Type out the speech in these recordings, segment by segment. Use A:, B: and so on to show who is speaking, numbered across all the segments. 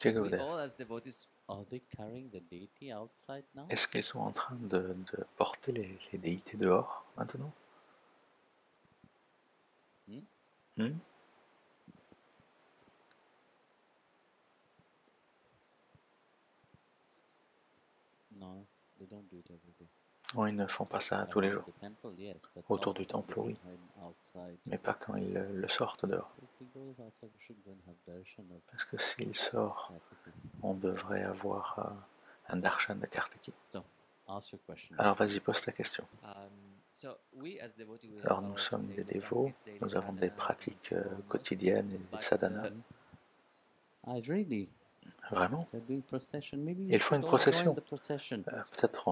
A: Chegodev.
B: all as devotees,
C: Are they carrying the deity outside now?
A: Est-ce qu'ils sont en train de porter les déités dehors maintenant? Hmm?
C: No, they don't do it every day.
A: Non, ils ne font pas ça tous les jours.
C: The temple, yes, but
A: Autour
C: not
A: du temple,
C: when
A: oui.
C: they bring him outside.
A: Mais pas quand ils le sortent dehors.
C: If he goes outside, we should go and have darshan of
A: Parce que s'il sort,
C: Kartikeya.
A: on devrait avoir un darshan de Kartiki.
C: So, ask your question.
A: Alors vas-y, pose ta question.
B: so we as devotees, we have
A: Alors
B: our
A: nous sommes des
B: daily
A: dévots,
B: practice, daily
A: nous avons des
B: sadhana,
A: pratiques
B: and so on.
A: quotidiennes et des
B: But,
A: sadhanas.
C: Really?
A: Vraiment?
C: They're doing procession. Maybe
A: Ils font une
C: should all join
A: procession.
C: the procession.
A: Peut-être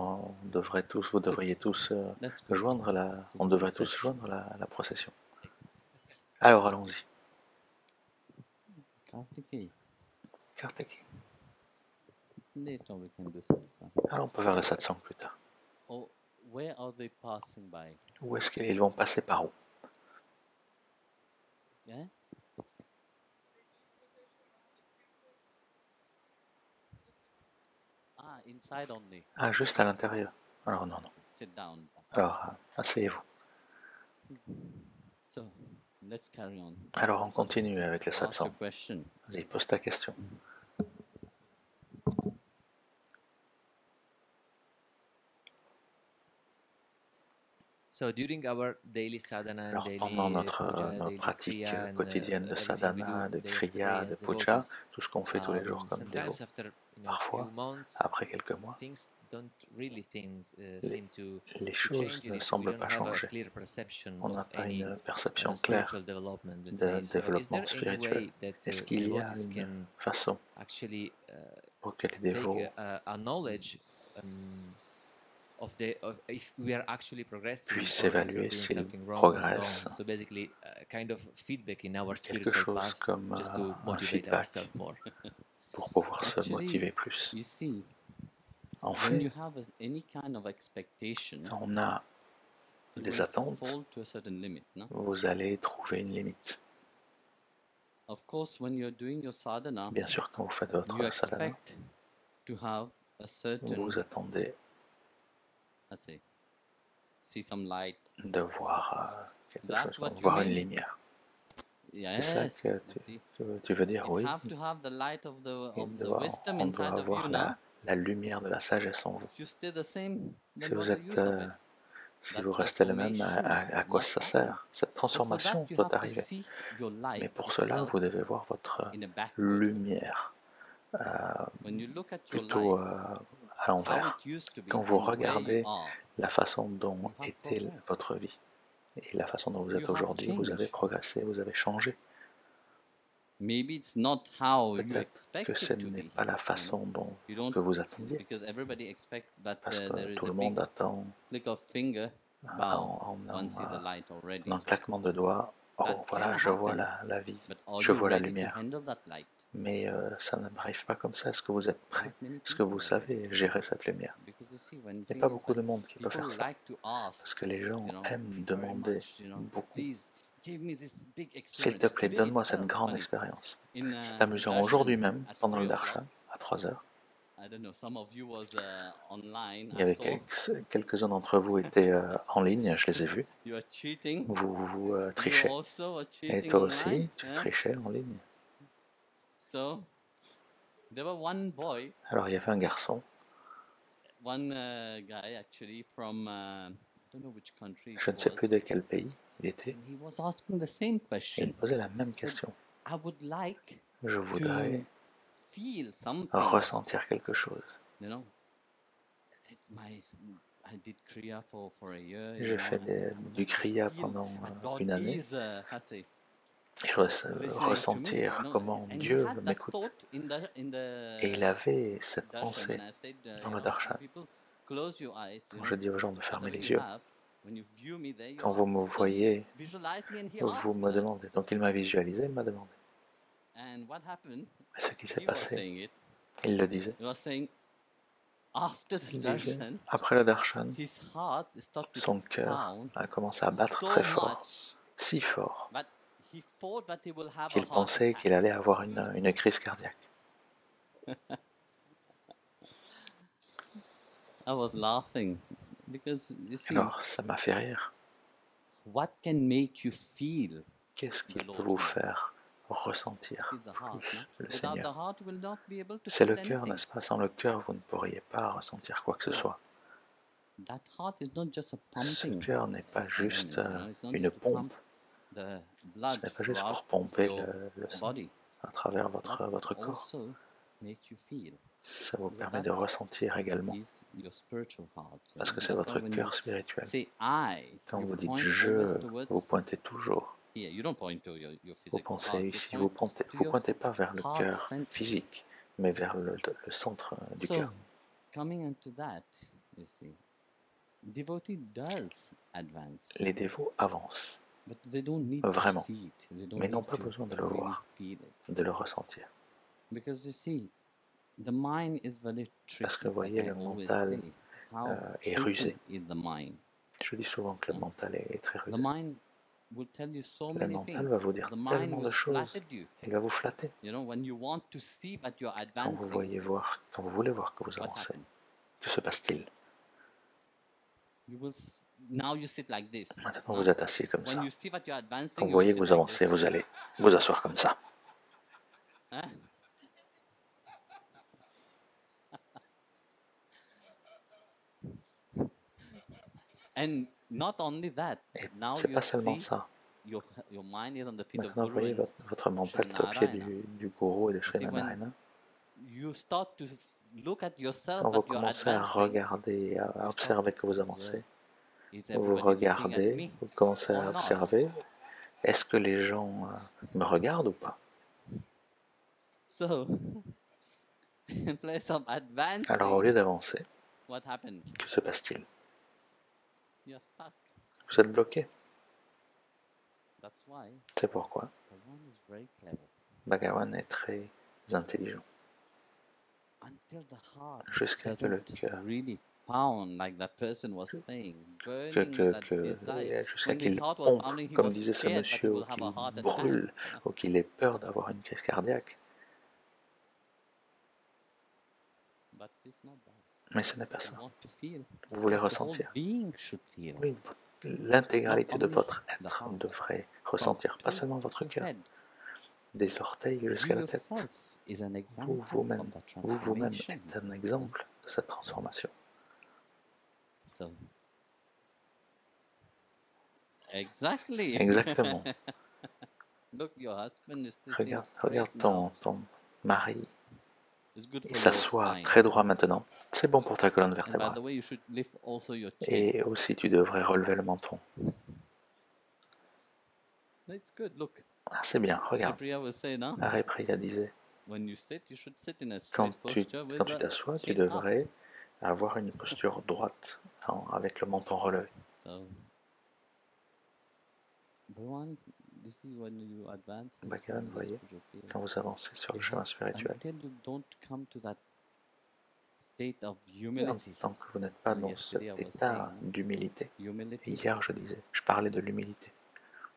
A: vous devriez tous
C: Let's go.
A: on devrait tous joindre la procession. Alors allons-y.
C: Kartikeya.
A: Kartiki.
C: Later we can do satsang.
A: Alors on peut faire le satsang plus tard.
C: Oh, where are they passing by?
A: Où est-ce qu'ils vont passer par où?
C: Yeah? Ah, inside only.
A: Ah, juste à l'intérieur. Alors non, non.
C: Sit down.
A: Alors, asseyez-vous.
C: So, let's carry on.
A: Alors on continue avec le
C: Ask your
A: satsang.
C: question.
A: Vas-y, pose ta question.
B: So during our daily sadhana and
A: Alors
B: daily
A: pendant notre
B: daily
A: pratique
B: kriya and,
A: quotidienne de
B: everything we
A: sadhana,
B: do
A: de
B: daily
A: kriya,
B: as
A: de puja,
B: devotees,
A: tout ce qu'on fait tous les jours comme dévots,
B: sometimes after
A: parfois,
B: few months,
A: après quelques mois,
B: things don't really seem to
A: les
B: change
A: choses
B: in
A: ne
B: it. We
A: semblent
B: don't
A: pas
B: have a
A: changer.
B: clear perception
A: On n'a
B: of
A: pas
B: any
A: une perception claire
B: spiritual development, let's
A: de
B: say. So is
A: développement
B: there any
A: spirituel.
B: way that
A: Est-ce qu'il y a
B: devotees
A: une
B: can
A: façon
B: actually
A: pour que les dévots
B: take a knowledge of if we are actually progressing
A: puissent
B: or if we're
A: évaluer
B: doing
A: s'ils
B: something wrong and
A: progressent?
B: so on. So basically kind of feedback in our
A: Quelque
B: spiritual
A: chose
B: path
A: comme
B: just to
A: un
B: motivate
A: feedback
B: ourselves more.
A: pour pouvoir se
C: Actually,
A: motiver plus.
C: You see,
A: En
C: when you
A: fait,
C: have any kind of expectation,
A: on a
C: you
A: des
C: will
A: attentes,
C: fall to a certain limit. No?
A: vous allez trouver une limite.
C: Of course, when you're doing your sadhana,
A: Bien sûr, quand vous faites
C: you
A: votre sadhana,
C: expect to have a certain,
A: vous attendez
C: let's say, see some light.
A: de voir quelque
C: That's
A: chose,
C: what you
A: voir une
C: mean?
A: lumière.
C: Yes,
A: C'est ça que
C: you see.
A: tu veux dire,
C: It
A: oui.
C: have to have the light of the
A: On
C: wisdom
A: doit
C: inside of
A: avoir
C: you now.
A: la lumière de la sagesse en vous.
C: If you stay the same,
A: Si
C: then
A: vous
C: what's the
A: êtes,
C: use of it?
A: si
C: That
A: vous restez le même,
C: transformation
A: à quoi
C: must
A: ça
C: happen.
A: sert? Cette
C: But for
A: transformation
C: that, you
A: doit
C: have to
A: arriver.
C: see your light
A: Mais pour cela,
C: itself
A: vous devez voir votre
C: in a backward.
A: lumière
C: When you look at your
A: plutôt
C: life,
A: à
C: how
A: l'envers.
C: it used to be,
A: Quand vous
C: and where
A: regardez
C: you are,
A: la façon dont
C: you have
A: était
C: progressed.
A: votre vie et la façon dont vous
C: You
A: êtes
C: have
A: aujourd'hui, vous avez
C: changed.
A: progressé, vous avez changé.
C: Maybe it's not how you
A: Peut-être
C: expect
A: que ce
C: it to
A: n'est
C: be.
A: pas la façon dont
C: You don't,
A: que vous attendiez,
C: because everybody expect that
A: parce
C: there
A: que
C: is
A: tout
C: a
A: le
C: big
A: monde attend
C: click of finger.
A: en,
C: Wow, one sees the light already.
A: un claquement de doigts. Oh,
C: That
A: voilà,
C: can
A: je vois
C: happen.
A: la vie,
C: But are
A: je
C: you
A: vois la
C: ready to
A: lumière.
C: handle that light?
A: Mais ça n'arrive pas comme ça. Est-ce que vous êtes prêt?
C: Not many
A: Est-ce que vous
C: people are ready.
A: savez gérer cette lumière?
C: Because you see, when
A: Il n'y a pas
C: things
A: beaucoup de
C: like
A: monde qui peut
C: people
A: faire ça.
C: like to ask,
A: Parce que les gens
C: you know,
A: aiment
C: very
A: demander
C: much, you know,
A: beaucoup.
C: please give me this big
A: S'il
C: experience.
A: te plaît,
C: Today
A: donne-moi cette
C: itself,
A: grande
C: funny.
A: expérience.
C: In,
A: C'est amusant.
C: darshan
A: Aujourd'hui même,
C: at
A: pendant le
C: 3 o'clock,
A: darshan, à 3 heures,
C: I don't know, some of you was online.
A: il y
C: I
A: avait
C: saw
A: quelques-uns d'entre vous étaient en ligne, je les ai vus.
C: you are cheating.
A: Vous
C: You
A: trichez.
C: also were
A: Et
C: cheating
A: toi
C: online.
A: aussi, tu
C: Huh?
A: trichais en ligne.
C: So there were one boy,
A: Alors il y avait un garçon,
C: one guy actually from I don't know which country it
A: je ne sais
C: was,
A: plus de quel pays il était,
C: and he was asking the same
A: et
C: question.
A: il posait la même question.
C: I would like
A: Je voudrais
C: feel something,
A: ressentir quelque chose.
C: you know. I did Kriya for a year. you
A: J'ai
C: know,
A: fait
C: and I would
A: du
C: like to
A: Kriya
C: feel
A: pendant
C: that God
A: une année.
C: is, how say,
A: Et je
C: listening to me,
A: ressentir
C: you know,
A: comment
C: and he
A: Dieu
C: had that
A: m'écoute.
C: thought in the
A: Et il avait cette
C: darshan,
A: pensée
C: when I said,
A: dans
C: you
A: le
C: know,
A: darshan.
C: people close your eyes, you
A: Quand
C: know,
A: je dis aux gens de fermer
C: whatever
A: les
C: you
A: yeux,
C: have, when you view me there, you
A: quand
C: ask.
A: vous me
C: So he
A: voyez,
C: visualized me and he
A: vous
C: asked
A: me
C: me that.
A: demandez. Donc il m'a visualisé, il m'a demandé.
C: And what happened?
A: Et ce qui s'est
C: He was
A: passé,
C: saying it.
A: il le disait.
C: He was saying, after the
A: Il disait,
C: darshan,
A: après le darshan,
C: his heart started
A: son
C: to
A: cœur
C: pound
A: a commencé à battre
C: so
A: très fort,
C: much,
A: si fort,
C: but he thought that he will have a
A: qu'il
C: heart
A: pensait
C: attack.
A: qu'il allait avoir une crise cardiaque.
C: I was laughing because you see,
A: Alors, ça m'a fait rire.
C: what can make you feel
A: Qu'est-ce qui
C: the
A: peut
C: Lord
A: vous
C: more?
A: faire ressentir
C: It is the heart,
A: plus
C: no?
A: le
C: Without the
A: Seigneur?
C: heart, you will not be able to
A: C'est le
C: feel
A: cœur,
C: anything.
A: n'est-ce pas? Sans le cœur, vous ne pourriez pas ressentir quoi que ce
C: So,
A: soit.
C: that heart is not just a
A: Ce
C: pumping
A: cœur n'est pas juste
C: element, you know, it's not
A: une
C: just to
A: pompe.
C: pump the
A: Ce
C: blood
A: n'est pas juste
C: throughout
A: pour pomper
C: your
A: le sang
C: body,
A: à travers
C: but
A: votre corps.
C: also make you feel.
A: Ça vous
C: Because
A: permet
C: that
A: de ressentir également,
C: is your spiritual heart. You
A: parce
C: know?
A: que c'est
C: That's
A: votre
C: why when
A: cœur
C: you
A: spirituel.
C: say I,
A: Quand
C: you
A: vous dites
C: point
A: je,
C: always
A: vous
C: towards
A: pointez toujours.
C: here. You don't point to your
A: Vous
C: physical
A: pensez
C: heart. You
A: ici, vous
C: point
A: pointez,
C: to
A: vous
C: your
A: pointez pas vers le
C: heart
A: cœur
C: center.
A: physique, mais vers le centre du
C: So,
A: cœur.
C: coming into that, you see, devotee does advance,
A: Les dévots avancent,
C: but they don't need to
A: vraiment,
C: see it. They don't
A: mais n'ont
C: need
A: pas
C: to
A: besoin de le
C: really
A: voir,
C: feel it.
A: de le ressentir.
C: Because you see, the mind is very tricky.
A: Parce que vous voyez,
C: like I
A: le
C: always
A: mental
C: say. How
A: est
C: tricky
A: rusé.
C: is the mind?
A: Je dis souvent que le mental est très
C: The
A: rusé.
C: mind will tell you so
A: Le
C: many
A: mental
C: things.
A: va vous dire
C: The mind
A: tellement de
C: will
A: choses.
C: flatter you.
A: Il va vous flatter.
C: You know, when you want to see but you're
A: Quand vous
C: advancing,
A: quand vous voulez voir que vous
C: what
A: avancez,
C: happens?
A: que se passe-t-il?
C: You will now you sit like this.
A: Maintenant,
C: huh?
A: vous êtes assis comme ça.
C: When you see that you're advancing,
A: Quand vous
C: you will
A: voyez que
C: sit
A: vous
C: like
A: avancez,
C: this.
A: vous allez vous asseoir comme ça.
C: Huh? And not only that,
A: Et
C: now
A: c'est
C: you
A: pas seulement
C: see
A: ça.
C: your mind is on the feet of
A: Maintenant, vous
C: Guru
A: voyez,
C: and
A: votre mental est au pied
C: Narayana.
A: du gourou et de
C: see,
A: Sri
C: when
A: Narayana.
C: you start to look at yourself
A: Quand vous
C: but you're
A: commencez à
C: advancing.
A: regarder, à observer que vous avancez,
C: Is
A: vous
C: everybody looking at
A: regardez,
C: me
A: vous commencez
C: or
A: à
C: not?
A: observer, est-ce que les gens me regardent ou pas?
C: So, in place of
A: Alors, au
C: advancing,
A: lieu d'avancer,
C: what happened?
A: que se passe-t-il?
C: You're stuck.
A: Vous êtes bloqué.
C: That's why
A: C'est pourquoi
C: Bhagavan is very clever.
A: Bhagavan est très intelligent.
C: Until the heart
A: Jusqu'à ce que le
C: doesn't
A: cœur,
C: really pound, like that person was saying, burning that desire.
A: jusqu'à
C: When his
A: qu'il
C: heart was
A: pompe,
C: pounding, he
A: comme
C: was
A: disait ce
C: scared that he
A: monsieur,
C: will
A: ou
C: have
A: qu'il
C: a heart attack.
A: brûle, ou qu'il ait peur d'avoir une crise cardiaque.
C: But it's not that.
A: Mais ce n'est pas
C: You
A: ça.
C: want to feel.
A: Vous voulez
C: Because the whole
A: ressentir.
C: being should feel.
A: Oui, l'intégralité
C: Not
A: de
C: only
A: votre
C: the
A: être
C: heart.
A: devrait
C: From
A: ressentir, pas
C: toe
A: seulement votre
C: to
A: cœur,
C: head.
A: des orteils
C: You
A: jusqu'à la tête.
C: yourself is an example
A: Vous, vous-même,
C: of that
A: vous-même
C: transformation.
A: êtes un exemple de cette transformation.
C: So, exactly.
A: Exactement.
C: Look, your husband is sitting
A: Regarde
C: straight now.
A: ton mari,
C: It's good
A: il
C: for your
A: s'assoit
C: spine.
A: très droit maintenant. C'est bon pour ta colonne
C: And by the
A: vertébrale.
C: way, you should lift also your chin.
A: Et aussi, tu devrais relever le menton.
C: It's good. Look,
A: Ah, c'est bien, regarde.
C: Priya was saying, no?
A: Hare Priya disait,
C: When you sit, you should sit in a
A: quand
C: straight
A: tu
C: posture with
A: t'assois,
C: the
A: tu
C: chin up.
A: devrais avoir une posture droite avec le menton relevé.
C: So, Bhagavan, this is when you advance in
A: Bhagavan,
C: the
A: voyez,
C: spiritual field.
A: Quand vous avancez sur le chemin spirituel,
C: Until you don't come to that state of
A: en
C: humility.
A: tant que vous n'êtes pas dans cet
C: Yesterday I was
A: état
C: saying,
A: d'humilité.
C: Humility.
A: Hier, je parlais de l'humilité.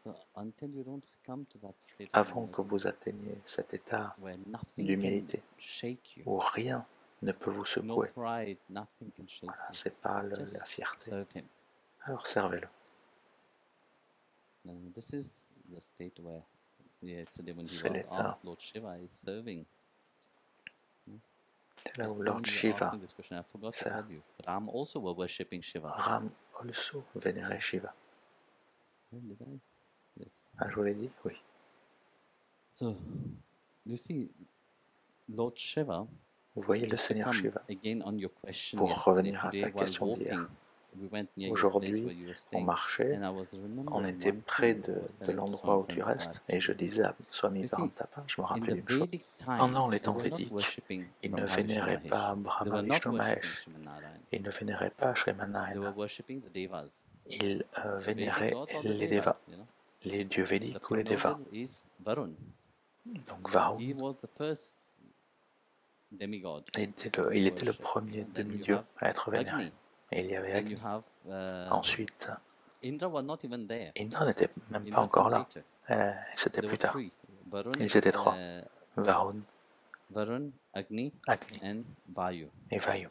C: So until you don't come to that state of
A: Avant que
C: humility,
A: vous atteigniez cet état
C: where nothing
A: d'humilité,
C: can shake you,
A: où rien ne peut vous
C: no
A: secouer,
C: pride, nothing can shake
A: voilà,
C: you.
A: c'est pas la
C: Just
A: fierté.
C: serve him.
A: Alors servez-le.
C: And this is the state where yesterday when he
A: C'est
C: was
A: l'état.
C: asked, Lord Shiva is serving.
A: C'est là
C: Just
A: où
C: when
A: Lord
C: you were
A: Shiva,
C: asking this question, I forgot to
A: ça.
C: tell you, but I'm also worshipping Shiva.
A: Ram also vénérait Shiva.
C: Did I? Yes.
A: Ah, je vous l'ai dit? Oui.
C: So, you see, Lord Shiva,
A: Vous voyez le
C: just to
A: Seigneur
C: come
A: Shiva.
C: again on your question
A: Pour
C: yesterday,
A: revenir à
C: today
A: ta
C: while
A: question d'hier.
C: walking, we went near your place
A: Aujourd'hui,
C: where you were
A: on
C: staying,
A: marchait,
C: and I was remembering
A: on était
C: one
A: près
C: thing I
A: de
C: was telling to
A: l'endroit où
C: Swami
A: tu restes,
C: Prabhupada.
A: et je disais à Swami
C: You see,
A: Parantapa, je me
C: In
A: rappelais
C: the
A: d'une chose.
C: Vedic time,
A: Pendant les
C: they
A: temps
C: were not
A: védiques,
C: worshipping
A: ils ne
C: Brahma, Vishnu,
A: vénéraient
C: Mahesh.
A: pas
C: They
A: Brahma,
C: were not
A: Vishnu,
C: worshipping
A: Mahesh.
C: Srimanarayan.
A: Ils ne vénéraient pas Sri
C: They were
A: Narayana.
C: worshipping the devas.
A: Ils
C: The Vedic
A: vénéraient
C: god or the
A: les devas,
C: devas, you know.
A: les dieux
C: The
A: védiques ou les devas.
C: primordial is Varun.
A: Donc Varun
C: He was the first demigod.
A: il était le
C: worship.
A: premier
C: And then you
A: demi-dieu
C: have
A: à être vénéré.
C: Agni.
A: Et il y avait
C: Then you
A: Agni.
C: have
A: Ensuite,
C: Indra was not even there.
A: Indra n'était même pas
C: Indra
A: encore
C: came
A: là.
C: later.
A: C'était
C: There
A: plus
C: were
A: tard.
C: three. Varun,
A: Ils étaient trois. Varun,
C: Varun, Agni,
A: Agni
C: and Vayu.
A: et Vayu.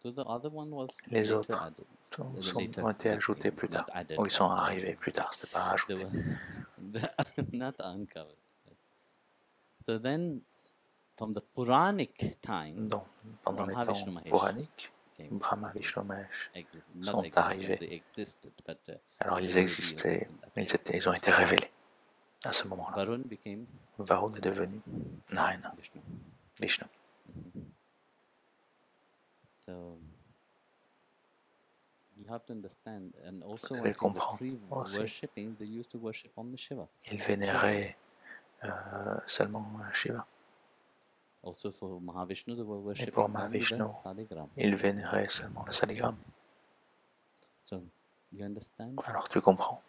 C: So the other one was
A: Les
C: later
A: autres
C: added.
A: ont été ajoutés plus tard. Ou ils sont arrivés plus tard, c'était pas
C: They
A: ajouté.
C: were not uncovered. So then, from the Puranic time,
A: Donc, pendant les
C: Brahma, Vishnu,
A: temps
C: Mahesh
A: puraniques,
C: came.
A: Brahma, Vishnu, Mahesh
C: Not
A: sont
C: existed,
A: arrivés.
C: they existed, but
A: Alors
C: they
A: ils
C: were
A: existaient,
C: revealed in that
A: ils ont été révélés à ce moment-là.
C: Varun became
A: Varun est devenu Narayana,
C: Vishnu.
A: Vishnu.
C: So you have to understand, and also
A: Vous
C: I
A: devez
C: think the
A: comprendre aussi.
C: pre-worshipping, they used to worship only Shiva.
A: Ils vénéraient seulement Shiva.
C: Also for Mahavishnu, they were
A: Et
C: worshipping
A: pour
C: only the
A: Mahavishnu,
C: Saligram.
A: ils vénéraient seulement le saligramme.
C: So you understand?
A: Alors tu comprends.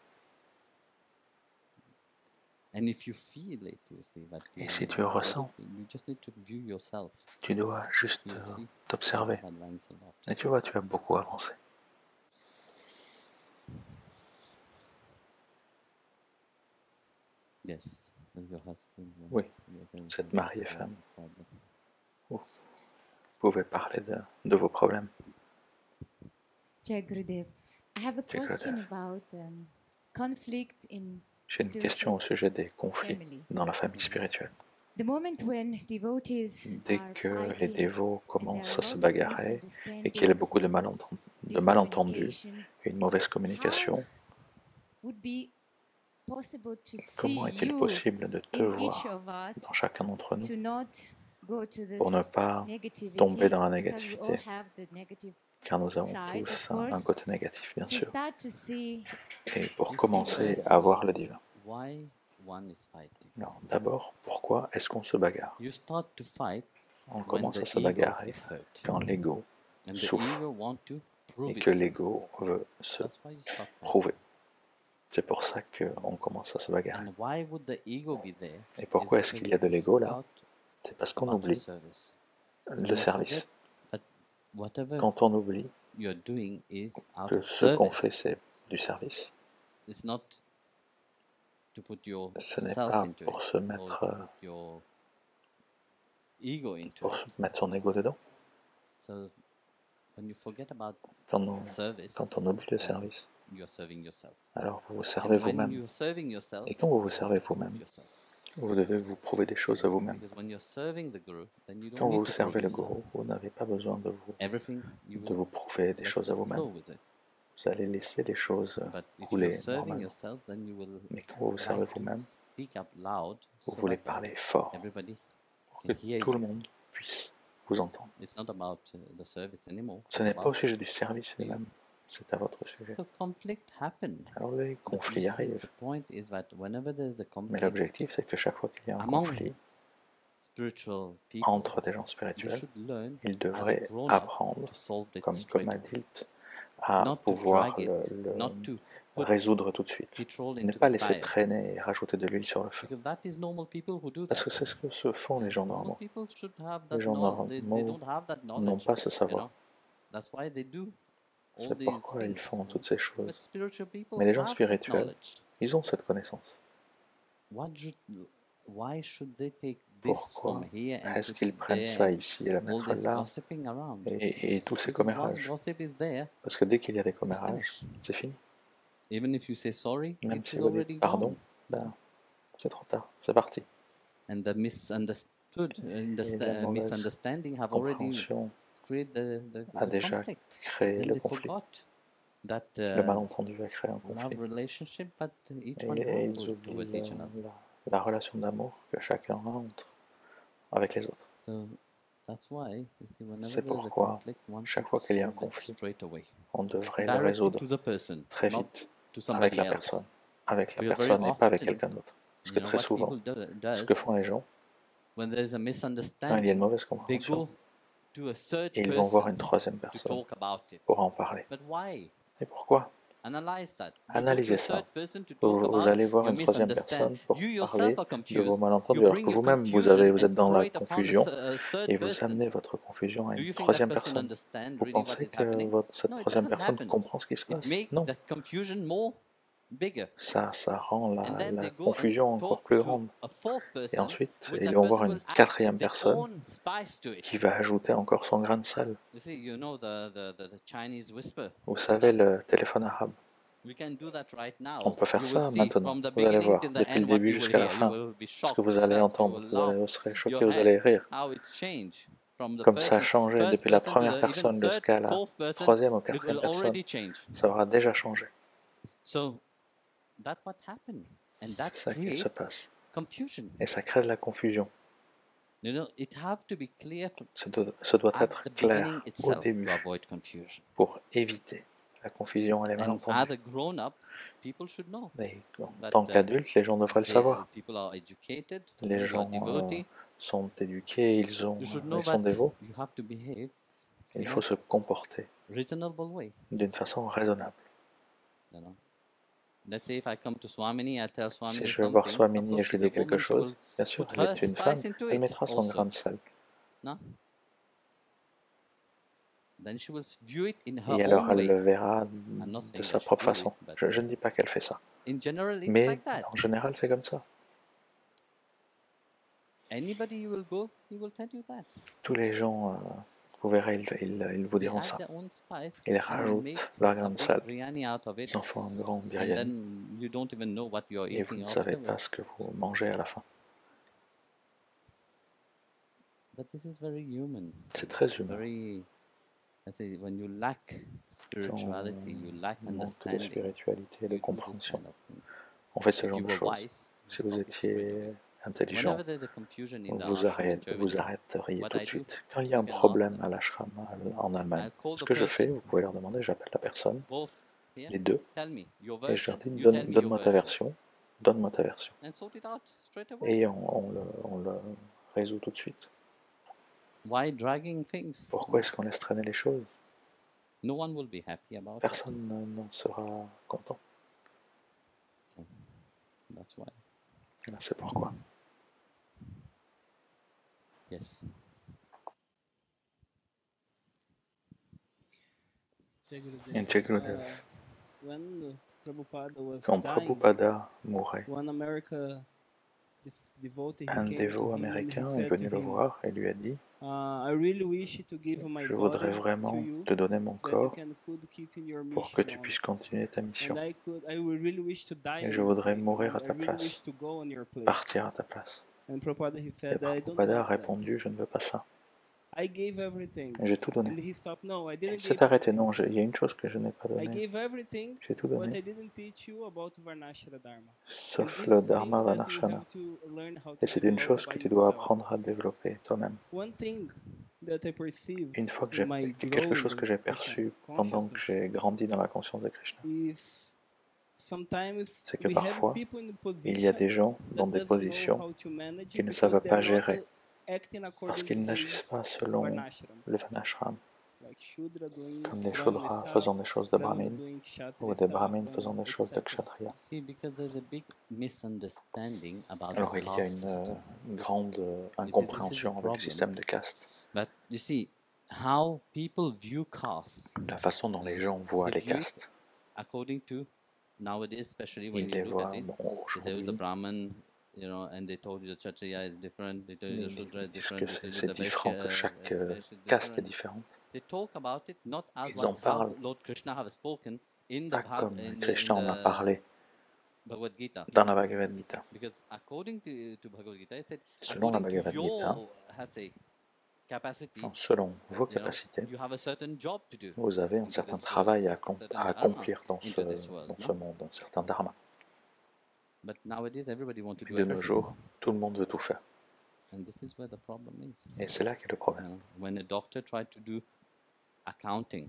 C: And if you feel it, you see that
A: Et si tu ressens,
C: you just need to view yourself.
A: tu dois juste
C: You see,
A: t'observer.
C: you advance a lot.
A: Et tu vois, tu as beaucoup avancé.
C: Yes. And your husband.
A: Oui,
C: your
A: vous êtes marié, femme.
C: problem.
A: Vous pouvez parler de vos problèmes.
D: Jai Gurudev, I have a
A: Jai
D: question
A: Gurudev.
D: about conflict in
A: J'ai une question au sujet des conflits
D: family.
A: dans la famille spirituelle.
D: The moment when devotees
A: Dès
D: are
A: que les
D: fighting
A: dévots
D: and there
A: commencent
D: are
A: à se
D: lots of
A: bagarrer et qu'il y a beaucoup de malentendus
D: miscommunication,
A: et une mauvaise communication,
D: would be possible to see
A: comment est-il
D: you
A: possible de te
D: in each
A: voir
D: of us
A: dans chacun d'entre nous
D: to not go to this
A: pour ne pas
D: negativity,
A: tomber dans la
D: because we
A: négativité,
D: all have the negative
A: car nous avons
D: side,
A: tous
D: of course.
A: un côté négatif, bien
D: to
A: sûr.
D: start to see
A: Et pour
C: You
A: commencer
C: see,
A: à voir le divin.
C: Why one is fighting?
A: Alors, d'abord, pourquoi est-ce qu'on se bagarre?
C: You start to fight
A: On
C: when
A: commence
C: the
A: à se
C: ego
A: bagarrer
C: is hurt.
A: quand l'ego
C: And the
A: souffre
C: ego want to prove
A: et que
C: itself.
A: l'ego veut se
C: That's why you start fighting.
A: prouver. C'est pour ça qu'on commence à se bagarrer.
C: And why would the ego be there?
A: Et pourquoi
C: Is
A: est-ce qu'il
C: because
A: y a de
C: you
A: l'ego là?
C: forgot
A: C'est parce qu'on
C: about the
A: oublie
C: service.
A: le
C: You
A: service.
C: forget that whatever
A: Quand on oublie
C: you're doing is out
A: que
C: of
A: ce qu'on
C: service.
A: fait c'est du service,
C: It's not to put
A: ce n'est
C: yourself
A: pas
C: into
A: pour
C: it
A: se
C: or
A: mettre,
C: to put your ego into
A: pour
C: it.
A: se mettre son ego dedans.
C: So when you forget about
A: Quand
C: service,
A: on oublie le service,
C: you're serving yourself.
A: alors vous vous
C: And
A: servez
C: when
A: vous-même.
C: you're serving yourself,
A: Et quand vous vous servez
C: prove
A: vous-même,
C: yourself.
A: vous devez vous prouver des choses à vous-même.
C: Because when you're serving the guru, then you
A: Quand
C: don't
A: vous
C: need to
A: servez
C: prove
A: le
C: yourself.
A: gourou, vous n'avez pas besoin de
C: Everything you
A: vous prouver des
C: let
A: choses à
C: it flow
A: vous-même.
C: with it.
A: Vous allez laisser les choses
C: But if
A: couler
C: you're serving
A: normalement.
C: yourself, then you will
A: Mais quand vous vous servez
C: like to
A: vous-même,
C: speak up loud
A: vous
C: so
A: voulez
C: that
A: parler fort
C: everybody
A: pour que
C: can hear
A: tout le
C: you.
A: monde puisse vous entendre.
C: It's not about the service anymore.
A: Ce
C: It's
A: n'est pas au
C: about
A: sujet du service
C: you.
A: lui-même, c'est à votre sujet.
C: So conflict happen.
A: Alors les
C: But you
A: conflits
C: see,
A: arrivent,
C: the point is that whenever there's a
A: mais
C: conflict
A: l'objectif c'est que chaque fois qu'il y a un
C: among
A: conflit
C: spiritual people,
A: entre des gens
C: you
A: spirituels,
C: should learn
A: ils
C: as a
A: devraient
C: grown-up
A: apprendre,
C: to solve it
A: comme
C: straight away.
A: adulte, à
C: Not to
A: pouvoir
C: drag it, not to put
A: résoudre tout de suite.
C: petrol
A: Ne
C: into
A: pas
C: the
A: laisser
C: fire.
A: traîner et rajouter de l'huile sur le feu.
C: Because that is normal people who do
A: Parce
C: that.
A: que c'est ce que se font les gens
C: Normal
A: normaux.
C: people should have
A: Les
C: that
A: gens
C: knowledge. They
A: normaux
C: don't have that
A: n'ont
C: knowledge.
A: pas ce
C: You
A: savoir.
C: know? That's why they do all
A: C'est
C: these
A: pourquoi ils
C: things.
A: font toutes ces choses.
C: But spiritual people
A: Mais les gens
C: have that
A: spirituels,
C: knowledge.
A: ils ont cette connaissance.
C: Why should they take this
A: Pourquoi
C: from here and
A: est-ce
C: put
A: qu'ils
C: it
A: prennent
C: there
A: ça
C: and
A: ici et le
C: all
A: mettre
C: this
A: là
C: gossiping around?
A: et tous ces
C: Because once
A: commérages?
C: gossip is there,
A: Parce que dès qu'il y a des
C: it's
A: commérages,
C: finished.
A: c'est fini.
C: Even if you say sorry,
A: Même
C: it
A: si
C: is
A: vous
C: already
A: dites pardon,
C: gone.
A: ben, c'est trop tard, c'est parti.
C: And the
A: la mauvaise
C: misunderstanding have already
A: Compréhension
C: created the
A: a déjà
C: conflict.
A: créé
C: And
A: le
C: they
A: conflit.
C: forgot that
A: Le malentendu a créé un
C: love
A: conflit.
C: relationship, but each one
A: Et
C: goes
A: ils
C: with
A: oublient
C: each another.
A: la relation d'amour que chacun a avec les autres.
C: So that's why, you see, whenever
A: C'est
C: there's a
A: pourquoi,
C: conflict, one
A: chaque
C: should
A: fois qu'il y a un
C: solve it
A: conflit,
C: straight away.
A: On devrait le
C: Direct it
A: résoudre
C: to the person,
A: très
C: not
A: vite
C: to
A: avec
C: somebody
A: la
C: else.
A: personne. Avec la
C: Because very
A: personne et pas avec
C: often,
A: quelqu'un d'autre. Parce
C: You
A: que
C: know
A: très
C: what
A: souvent,
C: people
A: ce
C: does
A: que font les gens,
C: when there's a
A: quand il y a
C: misunderstanding,
A: une mauvaise
C: they
A: compréhension,
C: go to a third
A: ils vont voir
C: person
A: une troisième
C: to
A: personne
C: talk about it.
A: pour en parler.
C: But why?
A: Et pourquoi?
C: Analyze that.
A: Analysez
C: You go to a
A: ça.
C: third person to talk
A: Vous
C: about
A: allez voir
C: your
A: une troisième
C: misunderstanding.
A: personne pour
C: You
A: parler
C: yourself are
A: de vos
C: confused.
A: malentendus,
C: You
A: alors
C: bring
A: que
C: your
A: vous-même, vous
C: confusion
A: êtes
C: and
A: dans
C: throw
A: la
C: it upon
A: confusion
C: third
A: et vous
C: person.
A: amenez votre confusion à
C: Do
A: une
C: you think that
A: troisième
C: person
A: personne.
C: understands
A: Vous
C: really what
A: pensez
C: is
A: que
C: happening?
A: cette
C: No, it
A: troisième
C: doesn't
A: personne
C: happen.
A: comprend ce qui se
C: It
A: passe?
C: makes
A: Non,
C: that confusion more bigger.
A: Ça rend
C: And then
A: la
C: they go and
A: confusion encore
C: talk
A: plus
C: to
A: grande.
C: a fourth
A: Et
C: person,
A: ensuite,
C: which
A: ils
C: that
A: vont voir
C: person
A: une
C: will add
A: quatrième
C: their
A: personne
C: own spice to it.
A: qui va ajouter encore son grain de sel.
C: You see, you know the Chinese whisper.
A: Vous savez, le téléphone arabe.
C: We can do that right now.
A: On peut faire
C: You will
A: ça
C: see
A: maintenant.
C: from the
A: Vous allez
C: beginning
A: voir,
C: till the
A: depuis le
C: end what
A: début
C: you will
A: jusqu'à la
C: hear. You
A: fin,
C: will be
A: ce
C: shocked
A: que vous
C: yourself.
A: allez
C: You
A: entendre.
C: will
A: Vous
C: laugh
A: serez choqué,
C: your
A: vous allez
C: head.
A: rire.
C: How it changed from the
A: Comme ça a
C: first
A: changé depuis la première personne jusqu'à la troisième ou
C: it will
A: quatrième personne.
C: already change.
A: Ça aura déjà changé.
C: So that's what happened, and that
A: C'est ça qui se
C: creates
A: passe.
C: confusion.
A: Et ça crée de la confusion.
C: You know, it have to be clear
A: Ce doit
C: at
A: être
C: the
A: clair
C: beginning
A: au
C: itself
A: début
C: to avoid confusion.
A: pour éviter la confusion et les
C: And
A: malentendus.
C: as a grown-up, people should know.
A: Et en
C: But,
A: tant qu'adultes, les gens devraient le savoir.
C: People are educated,
A: Les
C: they are
A: gens
C: devoted.
A: sont éduqués, ils
C: You should know
A: sont
C: that
A: dévots.
C: you have to behave
A: Il
C: in
A: faut
C: a
A: se comporter
C: reasonable way.
A: d'une façon raisonnable.
C: You know? Let's say if I come to Swamini, I tell Swamini
A: Si je vais voir
C: something,
A: Swamini
C: of
A: et je lui
C: course,
A: dis
C: the woman,
A: quelque
C: she
A: chose,
C: will
A: bien sûr,
C: put
A: elle
C: her
A: est une femme,
C: spice into
A: elle
C: it
A: mettra son
C: also.
A: grain de sel.
C: No? Then she will view it in her
A: Et alors
C: own
A: elle
C: way.
A: le verra
C: I'm not
A: de
C: saying
A: sa
C: that she
A: propre
C: do
A: façon.
C: it, but
A: Je ne dis pas qu'elle fait ça.
C: in general, it's
A: Mais
C: like that.
A: en général, c'est comme ça.
C: Anybody you will go, he will tell you that.
A: Tous les gens, vous verrez, ils vous
C: They
A: diront
C: add
A: ça.
C: their own spice
A: Ils
C: and
A: rajoutent
C: make
A: leur
C: a
A: grain de
C: big
A: sel.
C: biryani out of it,
A: Ils en font un grand
C: and
A: biryani.
C: then you don't even know what you're
A: Et vous
C: eating
A: ne savez
C: afterwards.
A: pas ce que vous mangez à la fin.
C: But this is very human.
A: C'est très humain.
C: Very, I say, when you lack spirituality, you lack
A: On manque de
C: understanding.
A: spiritualité et
C: You
A: de
C: do this
A: compréhension.
C: kind of things.
A: On fait ce
C: If
A: genre
C: you
A: de
C: were
A: choses.
C: wise, you
A: Si vous
C: stop it straight away.
A: étiez intelligent,
C: Whenever there's a confusion in the
A: vous
C: ashram in Germany,
A: arrêteriez
C: what
A: tout
C: I
A: de
C: do,
A: suite. Quand il y a un
C: you can ask
A: problème
C: them.
A: à l'ashram en Allemagne,
C: I'll call
A: ce
C: the
A: que je fais,
C: person,
A: vous pouvez leur demander, j'appelle la personne,
C: both here,
A: les deux,
C: tell me your
A: et je leur
C: version,
A: dis,
C: you tell me your
A: donne-moi ta
C: version,
A: version, donne-moi ta version.
C: and sort it out straight away.
A: Et on le résout tout de suite.
C: Why dragging things?
A: Pourquoi est-ce qu'on laisse traîner les choses?
C: No one will be happy about it.
A: Personne n'en sera content.
C: That's why.
A: Et c'est pourquoi.
C: Yes.
A: In Jai Gurudev,
E: When Prabhupada was
A: quand
E: dying,
A: Prabhupada mourait,
E: one America, this devotee, he
A: un
E: came
A: dévot
E: to him and he
A: américain est
E: said
A: venu
E: to
A: le
E: him,
A: voir et lui a dit,
E: I really wish to give my
A: je
E: body
A: voudrais
E: to
A: vraiment
E: you
A: te donner mon
E: that you
A: corps
E: could keep in your
A: pour que tu
E: mission.
A: puisses continuer ta mission.
E: And I would really wish to die
A: Et
E: in
A: je
E: your
A: voudrais
E: place.
A: mourir à
E: I
A: ta
E: really
A: place,
E: wish to go on your place.
A: partir à ta place.
E: And Prabhupada, he
A: Et
E: said, I don't
A: Prabhupada a
E: want that.
A: répondu, je ne veux pas ça.
E: I gave everything.
A: Et j'ai tout
E: And
A: donné.
E: he stopped. No, I
A: Il
E: didn't
A: s'est
E: give
A: arrêté,
E: everything.
A: non, il y a une chose que je n'ai pas
E: I
A: donnée.
E: gave everything,
A: J'ai tout
E: but
A: donné,
E: I didn't teach you about Varnashra Dharma.
A: sauf
E: And
A: le
E: this thing
A: Dharma
E: that you
A: Varnashana.
E: have to learn how
A: Et
E: to
A: c'est une
E: develop
A: chose
E: by
A: que tu dois
E: yourself.
A: apprendre à développer toi-même.
E: One thing that I perceived
A: Une fois que
E: in my
A: quelque chose que
E: growing
A: j'ai
E: in Krishna
A: perçu pendant que
E: consciousness
A: j'ai grandi dans la conscience de Krishna,
E: is sometimes
A: c'est que
E: we have
A: parfois,
E: people in
A: il y a
E: position
A: des gens dans
E: that
A: des
E: doesn't know
A: positions
E: how to manage
A: qui
E: it
A: ne
E: because
A: savent
E: they're
A: pas
E: not
A: gérer
E: acting
A: parce
E: according
A: qu'ils
E: to
A: n'agissent pas selon
E: Varnashram.
A: le Vanashram,
E: Like Shudra doing
A: comme des
E: Brahmana
A: Shudras
E: stuff,
A: faisant des choses de
E: Brahmana
A: Brahmin
E: doing
A: ou
E: Kshatriya
A: des
E: stuff,
A: Brahmins
E: and
A: faisant des choses de
E: etc.
A: Kshatriya.
C: See, because there's a big misunderstanding about
A: Alors
C: the
A: il y a
C: caste system.
A: une grande
C: This is the
A: incompréhension avec le
C: problem.
A: système de caste.
C: But you see, how people view castes,
A: La façon dont les gens voient
C: they
A: les
C: view it
A: castes,
C: according to nowadays, especially when
A: ils
C: you
A: les
C: look
A: voient
C: at it,
A: bon,
C: they tell you the
A: aujourd'hui.
C: Brahman, you know, and they told you the Kshatriya is different, they tell you the
A: Ils
C: Shudra is
A: disent
C: different,
A: que
C: they tell you
A: c'est
C: the
A: différent, que
C: Vaishya,
A: chaque
C: Vaishya is
A: caste est
C: different.
A: différente.
C: They talk about it not as
A: Ils en
C: how
A: parlent
C: Lord Krishna have spoken in the
A: pas comme
C: in
A: Krishna en a parlé
C: Bhagavad Gita.
A: dans la Bhagavad Gita.
C: Because according to Bhagavad Gita, it said
A: Selon la
C: according to
A: Bhagavad Gita,
C: your capacity,
A: selon vos
C: you know,
A: capacités,
C: you have a certain job to do.
A: vous avez un
C: into
A: certain
C: this
A: travail
C: world,
A: à
C: a certain
A: accomplir dans
C: into this world,
A: dans
C: no?
A: ce monde, un certain dharma.
C: But nowadays everybody wants to do
A: De nos
C: everything.
A: jours, tout le monde veut tout faire.
C: And this is where the problem is.
A: Et c'est là qu'est le
C: You
A: problème.
C: know, when a doctor tried to do accounting,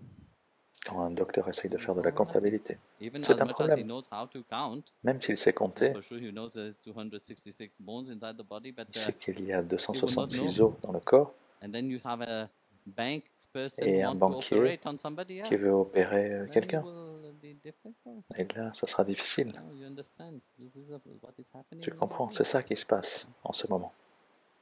A: Quand un docteur essaye de faire de la comptabilité,
C: even
A: c'est
C: as
A: un
C: much as he
A: problème.
C: knows how to count,
A: Même s'il sait compter,
C: for sure he knows there's 266 bones inside the body, but
A: il sait qu'il y a
C: know.
A: 266 os dans le corps
C: and then you have a bank person
A: et
C: who
A: un
C: want to
A: banquier
C: operate on somebody else.
A: qui veut opérer
C: Then it
A: quelqu'un.
C: will be difficult.
A: Et là, ça sera difficile.
C: No, you understand? This is what is happening.
A: Tu
C: in our
A: comprends?
C: day.
A: C'est ça qui se passe en ce moment.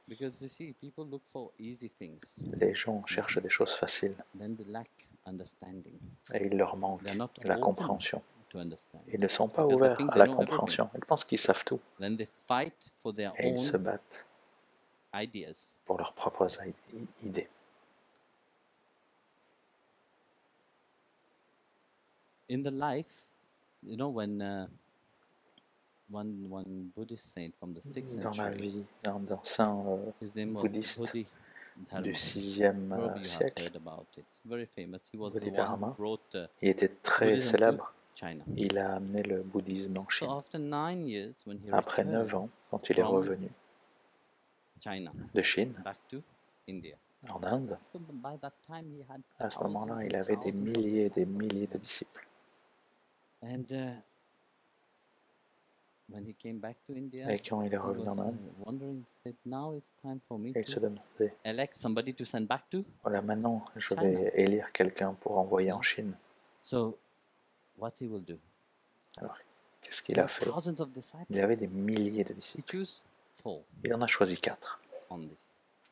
C: Because you see, people look for easy things,
A: Les gens cherchent des choses faciles
C: then they lack understanding.
A: et il leur manque
C: They're not
A: la
C: open
A: compréhension.
C: to understand.
A: Ils ne sont pas
C: Because they
A: ouverts
C: think
A: à
C: they
A: la
C: know everything.
A: compréhension. Ils pensent qu'ils savent tout.
C: Then they fight for their
A: Et ils se
C: own
A: battent
C: ideas.
A: pour leurs propres idées.
C: In the life, you know, when one Buddhist saint from the 6th
A: Dans la
C: century,
A: vie d'un saint
C: his name was
A: bouddhiste
C: Bodhi
A: du
C: Dharma.
A: 6e
C: Probably you have
A: siècle,
C: heard about it. Very famous. He was the one
A: Bodhidharma,
C: who brought
A: il était très
C: Buddhism to
A: célèbre.
C: China.
A: Il a amené le bouddhisme en
C: So
A: Chine.
C: after 9 years, when he
A: Après 9
C: returned
A: ans, quand il est
C: from
A: revenu
C: China
A: de Chine,
C: back to India,
A: en Inde,
C: so by that time he had
A: à ce moment-là,
C: thousands
A: il
C: and
A: avait des
C: thousands of
A: milliers et des
C: disciples.
A: milliers de disciples.
C: And when he came back to India,
A: Et quand il est
C: he
A: revenu
C: was
A: en Inde,
C: wondering, he said, now it's time for me
A: il se
C: to
A: demandait,
C: elect somebody to send back to.
A: voilà, maintenant, je
C: China.
A: vais élire quelqu'un pour envoyer en
C: Non.
A: Chine.
C: So what he will do?
A: Alors, qu'est-ce qu'il a fait?
C: Thousands of disciples.
A: Il avait des milliers de
C: He
A: disciples.
C: chose 4
A: Il en a choisi 4
C: only.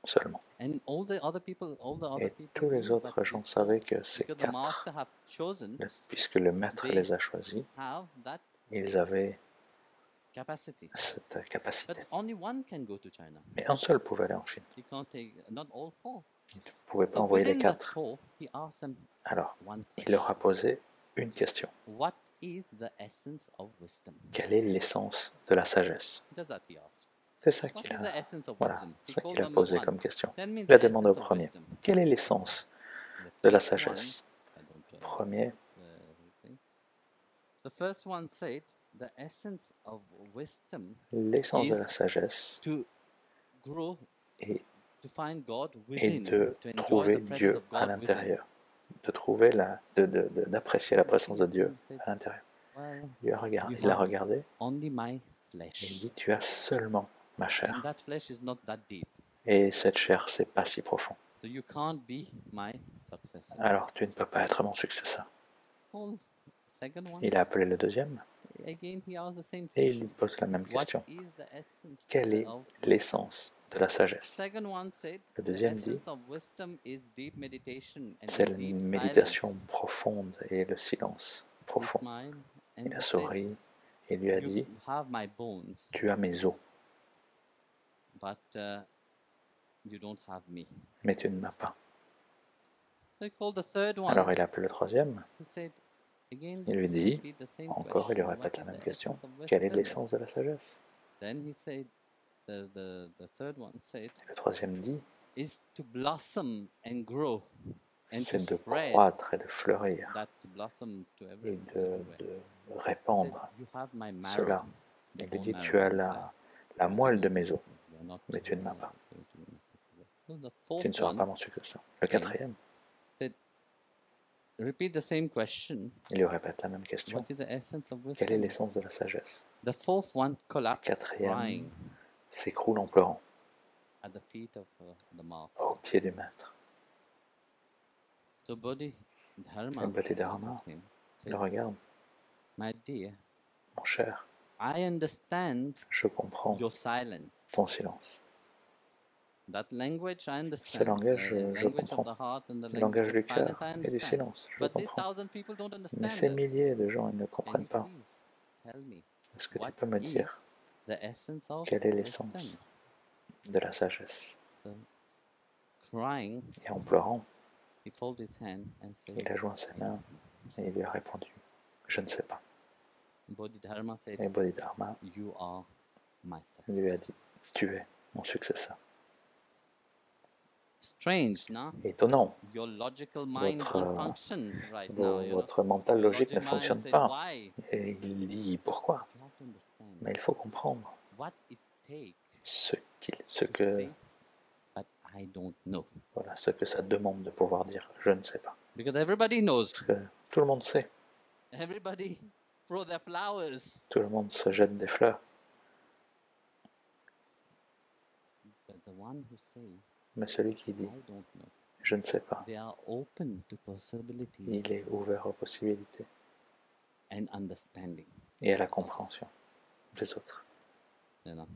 A: seulement.
C: And all the other people
A: Et tous les autres gens savaient que ces
C: because the
A: 4,
C: master have chosen,
A: puisque le maître
C: they
A: les a choisis,
C: have that
A: ils avaient
C: capacity.
A: cette capacité.
C: But only one can go to China.
A: Mais un seul pouvait aller en Chine.
C: He can't take not all 4.
A: Il ne pouvait pas
C: But
A: envoyer les
C: within that
A: 4.
C: 4, he asked them
A: Alors,
C: one
A: il leur
C: question.
A: a posé une question.
C: What is the essence of wisdom?
A: Quelle est l'essence de la sagesse?
C: Just that he asked.
A: C'est ça
C: What
A: qu'il
C: is the
A: a,
C: essence of
A: voilà,
C: wisdom? He
A: ça
C: called
A: qu'il a
C: number
A: posé
C: one.
A: comme question.
C: That means
A: Il a
C: the
A: demandé au
C: essence of
A: premier,
C: wisdom.
A: quelle est l'essence
C: The
A: de la
C: first one,
A: sagesse?
C: I don't
A: Premier,
C: thing. The first one said the essence of wisdom
A: l'essence de la
C: is
A: sagesse
C: to grow,
A: est,
C: to find God
A: est
C: within,
A: de
C: to enjoy
A: trouver
C: the presence
A: Dieu
C: of
A: à
C: God
A: l'intérieur, de trouver d'apprécier la présence de Dieu
C: within.
A: à l'intérieur.
C: Well,
A: Il l'a regardé
C: only my
A: et il
C: flesh.
A: dit, tu as seulement ma
C: And
A: chair.
C: that flesh is not that deep.
A: Et cette chair, c'est pas si profond.
C: So you can't be my successor.
A: Alors tu ne peux pas être mon successeur.
C: Called second one.
A: Il a appelé le deuxième
C: Again, he asked the same
A: et il
C: question.
A: lui pose la même
C: What
A: question.
C: is the essence
A: Quelle est
C: of
A: l'essence de la sagesse?
C: Second one said,
A: Le
C: the
A: deuxième dit,
C: essence of wisdom is deep meditation and
A: c'est la
C: deep
A: méditation
C: silence.
A: profonde et le silence
C: He
A: profond.
C: smiled and
A: Il a
C: he
A: souri et lui a
C: said,
A: dit,
C: you have my bones,
A: tu as mes os,
C: but you don't have me.
A: mais tu ne m'as pas.
C: So he called the third one.
A: Alors il a appelé le troisième.
C: He said, again,
A: Il lui
C: this
A: dit,
C: repeat the same
A: encore, il lui
C: question.
A: répète
C: What
A: la
C: is
A: même
C: the
A: question.
C: essence of
A: Quelle est
C: wisdom?
A: l'essence de la sagesse?
C: Then he said, the third one said,
A: Le troisième dit,
C: is to blossom and grow and to
A: c'est de
C: spread
A: croître et de fleurir
C: that to blossom to
A: et
C: everywhere.
A: de
C: He said,
A: répandre
C: you have my marrow.
A: cela.
C: the
A: Il lui
C: bone
A: dit,
C: marrow
A: tu as
C: inside.
A: la moelle de mes os,
C: You are not,
A: mais tu ne m'as pas.
C: going to be my successor. So the
A: Tu ne
C: fourth
A: seras
C: one
A: pas mon successeur. Le quatrième,
C: said, repeat the same question.
A: il lui répète la même question.
C: What is the essence of
A: Quelle est
C: wisdom?
A: l'essence de la sagesse?
C: The fourth one collapsed,
A: Quatrième,
C: crying
A: s'écroule en pleurant
C: at the feet of the master.
A: au pied du maître.
C: So Bodhi Dharma
A: Et Bodhidharma
C: him,
A: le
C: said,
A: regarde.
C: my dear,
A: Mon cher,
C: I understand
A: je comprends
C: your silence.
A: ton silence.
C: That language I understand.
A: Ce langage,
C: the
A: je
C: language of
A: comprends.
C: the heart and the
A: Le
C: language
A: langage
C: of
A: du
C: silence,
A: cœur
C: I
A: et du
C: understand.
A: silence, je
C: But these
A: comprends.
C: 1,000 people don't
A: Mais
C: understand
A: ces
C: it.
A: milliers de gens, ils ne
C: Can
A: comprennent
C: you
A: pas.
C: please tell me
A: Est-ce que tu
C: what
A: peux me dire
C: is the essence of
A: quelle est l'essence
C: wisdom?
A: de la sagesse?
C: So, crying,
A: Et en pleurant,
C: he folded his hand and said,
A: il a joint ses mains et il lui a répondu, je ne sais pas.
C: Bodhidharma said,
A: Et Bodhidharma
C: you are my
A: lui a
C: successor.
A: dit, tu es mon successeur.
C: Strange, no?
A: Étonnant,
C: Your logical mind
A: Votre,
C: won't function right now. You know?
A: votre mental logique ne
C: Logic mind
A: fonctionne
C: said,
A: pas.
C: why?
A: Et il dit pourquoi?
C: You have to understand
A: Mais il faut comprendre
C: what it takes
A: ce
C: to
A: que,
C: say, but I don't know.
A: voilà, ce que ça demande de pouvoir dire, je ne sais pas.
C: Because everybody knows.
A: Parce que tout le monde sait,
C: Everybody throw their flowers.
A: tout le monde se jette des fleurs.
C: But the one who say,
A: Mais celui qui dit,
C: I don't know,
A: je ne sais pas,
C: they are open to
A: il est
C: possibilities
A: ouvert aux possibilités
C: and understanding.
A: et à la compréhension des autres.
C: You know?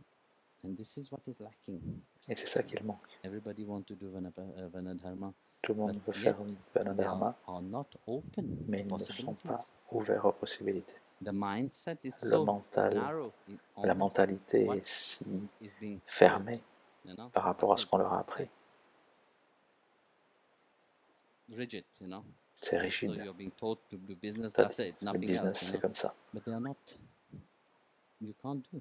C: And this is what is lacking.
A: Et c'est ça qu'il manque.
C: Everybody want to do Vanadharma.
A: Tout le monde
C: But
A: veut faire
C: yet
A: le
C: they
A: dharma,
C: are not open
A: mais
C: to
A: ils ne sont pas
C: possibilities.
A: ouverts aux possibilités.
C: The mindset is
A: Le
C: so
A: mental,
C: narrow
A: la
C: on
A: mentalité
C: what
A: est si
C: is being
A: fermée
C: taught, you know.
A: par rapport à
C: That's
A: ce qu'on leur a appris.
C: rigid, you know.
A: C'est
C: So
A: rigide.
C: you're being taught to do business,
A: Ça,
C: that's it,
A: le
C: nothing
A: business,
C: else, you
A: c'est
C: know.
A: comme ça.
C: But they are not. You can't do.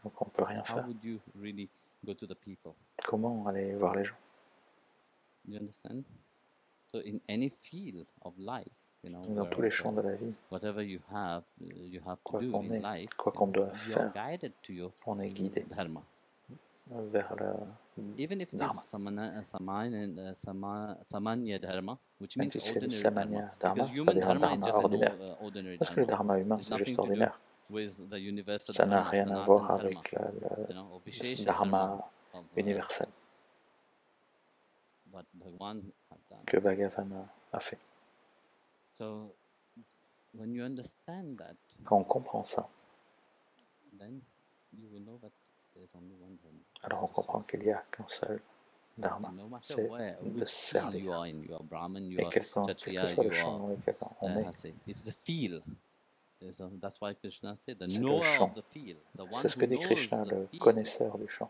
A: Donc on ne peut rien
C: How
A: faire.
C: would you really go to the people?
A: Comment aller voir les gens?
C: You understand? So in any field of life, you know,
A: Dans tous les champs de la vie,
C: whatever you have to
A: quoi
C: do
A: qu'on
C: in
A: ait,
C: life,
A: quoi qu'on doit
C: you are
A: faire,
C: guided to your
A: on est guidé
C: dharma.
A: vers le
C: Even if it
A: dharma.
C: is samanya dharma, which
A: Même
C: means
A: si c'est le
C: ordinary
A: samanya
C: dharma,
A: dharma,
C: because human
A: c'est-à-dire un
C: dharma is
A: dharma
C: just
A: ordinaire.
C: a ordinary
A: Parce que le
C: dharma.
A: dharma humain,
C: It's
A: c'est juste
C: nothing to do
A: ordinaire.
C: with the universal
A: Ça n'a
C: dharma,
A: rien à
C: sanatan
A: voir
C: dharma,
A: avec
C: you know, or
A: le
C: vishesha
A: dharma
C: dharma of
A: universel
C: what Bhagwan had done.
A: que Bhagavan a fait.
C: So when you understand that,
A: Quand on comprend ça,
C: then you will know that there's only one dharma.
A: alors on comprend qu'il n'y a qu'un seul dharma,
C: No matter
A: c'est
C: where,
A: de
C: which field
A: servir.
C: you are in, you are Brahmin, you
A: Et
C: are
A: quel que
C: Kshatriya,
A: soit le
C: you
A: champ
C: are
A: dans lequel on est,
C: it's the field. That's why Krishna said, the
A: c'est le
C: knower
A: champ.
C: of the field, the one
A: C'est ce que
C: who
A: dit
C: knows
A: Krishna,
C: the
A: le
C: field,
A: connaisseur du champ.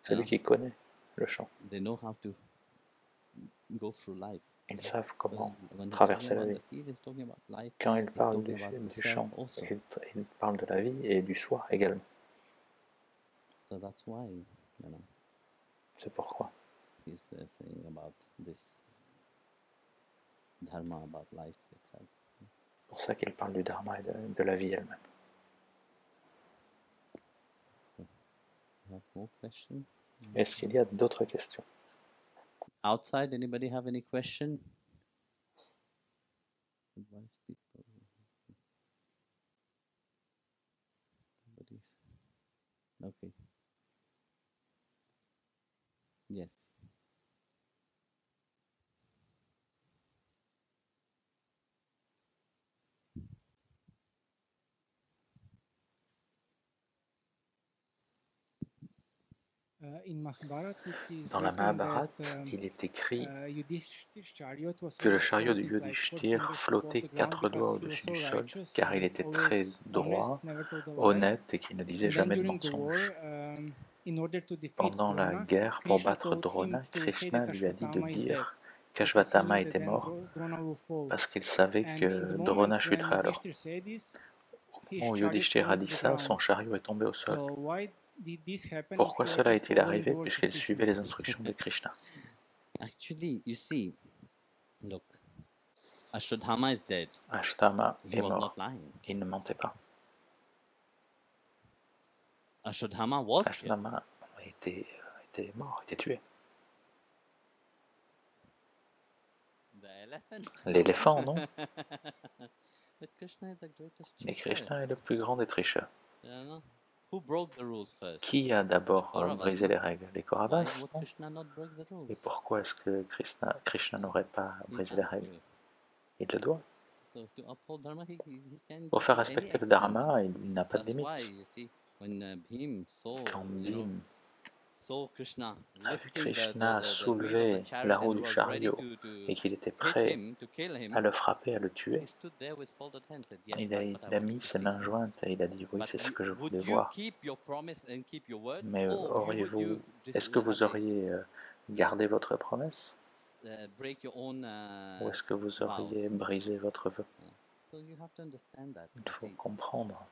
A: Celui
C: Hein?
A: qui connaît le champ.
C: they know how to go through life.
A: Ils savent comment
C: When he's
A: traverser
C: talking
A: la
C: about
A: vie.
C: the field, he's talking about life.
A: Quand il
C: He's
A: parle
C: talking about the
A: du
C: self
A: champ,
C: also.
A: il parle de la vie et du soi également.
C: So that's why, you know,
A: C'est pourquoi
C: he's saying about this dharma, about life itself.
A: c'est pour ça qu'il parle du dharma et de la vie elle-même.
C: You have more questions?
A: Est-ce qu'il y a d'autres questions?
C: Outside, anybody have any question? Advise people. Nobody's. Okay. Yes.
A: Dans la Mahabharata, il est écrit que le chariot de Yudhishthir flottait 4 doigts au-dessus du sol, car il était très droit, honnête et qu'il ne disait jamais de mensonge. Pendant la guerre, pour battre Drona, Krishna lui a dit de dire qu'Ashvatthama était mort parce qu'il savait que Drona chuterait alors. Au moment où Yudhishthir a dit ça, son chariot est tombé au sol. Pourquoi cela est-il arrivé? Puisqu'il suivait les instructions de Krishna.
C: Actually, you see, look, Ashwadhama is dead.
A: Ashvatthama
C: He
A: est
C: was
A: mort.
C: not lying.
A: Il ne mentait pas.
C: Ashwadhama was killed.
A: Ashvatthama était mort, était tué.
C: The elephant.
A: L'éléphant, non?
C: But Krishna is the greatest
A: Mais
C: cheater.
A: Krishna est le plus grand des tricheurs.
C: You know? Who broke the rules first?
A: Qui a d'abord
C: Kauravas.
A: brisé les règles? Les
C: Why
A: Kauravas,
C: would
A: non?
C: Krishna not break the rules?
A: Et pourquoi est-ce que Krishna n'aurait pas
C: He
A: brisé
C: had
A: les règles?
C: to.
A: Il le doit.
C: So to uphold dharma, he can
A: Pour faire
C: go to any
A: respecter le
C: extent.
A: dharma, il n'a pas de
C: That's
A: limite.
C: why you see when Bhim saw,
A: Quand
C: you know,
A: Bhim
C: saw Krishna
A: a vu
C: lifting
A: Krishna
C: the
A: soulever
C: wheel of the chariot
A: la roue
C: and
A: du
C: was
A: chariot
C: ready
A: et qu'il était
C: hit
A: prêt
C: him, to kill him,
A: à le frapper, à le tuer,
C: he stood there with folded hands and said, yes,
A: il a,
C: that's
A: il
C: what I
A: a
C: wanted
A: mis
C: to
A: ses
C: see.
A: mains jointes et il a dit oui,
C: But
A: c'est ce que je
C: would
A: voulais
C: you
A: voir.
C: keep your promise and keep your word,
A: Mais
C: or would you
A: est-ce que vous auriez gardé votre promesse
C: break your own
A: ou est-ce que vous auriez
C: vows?
A: brisé votre vœu?
C: So you have to understand that.
A: Il
C: You
A: faut
C: see,
A: comprendre.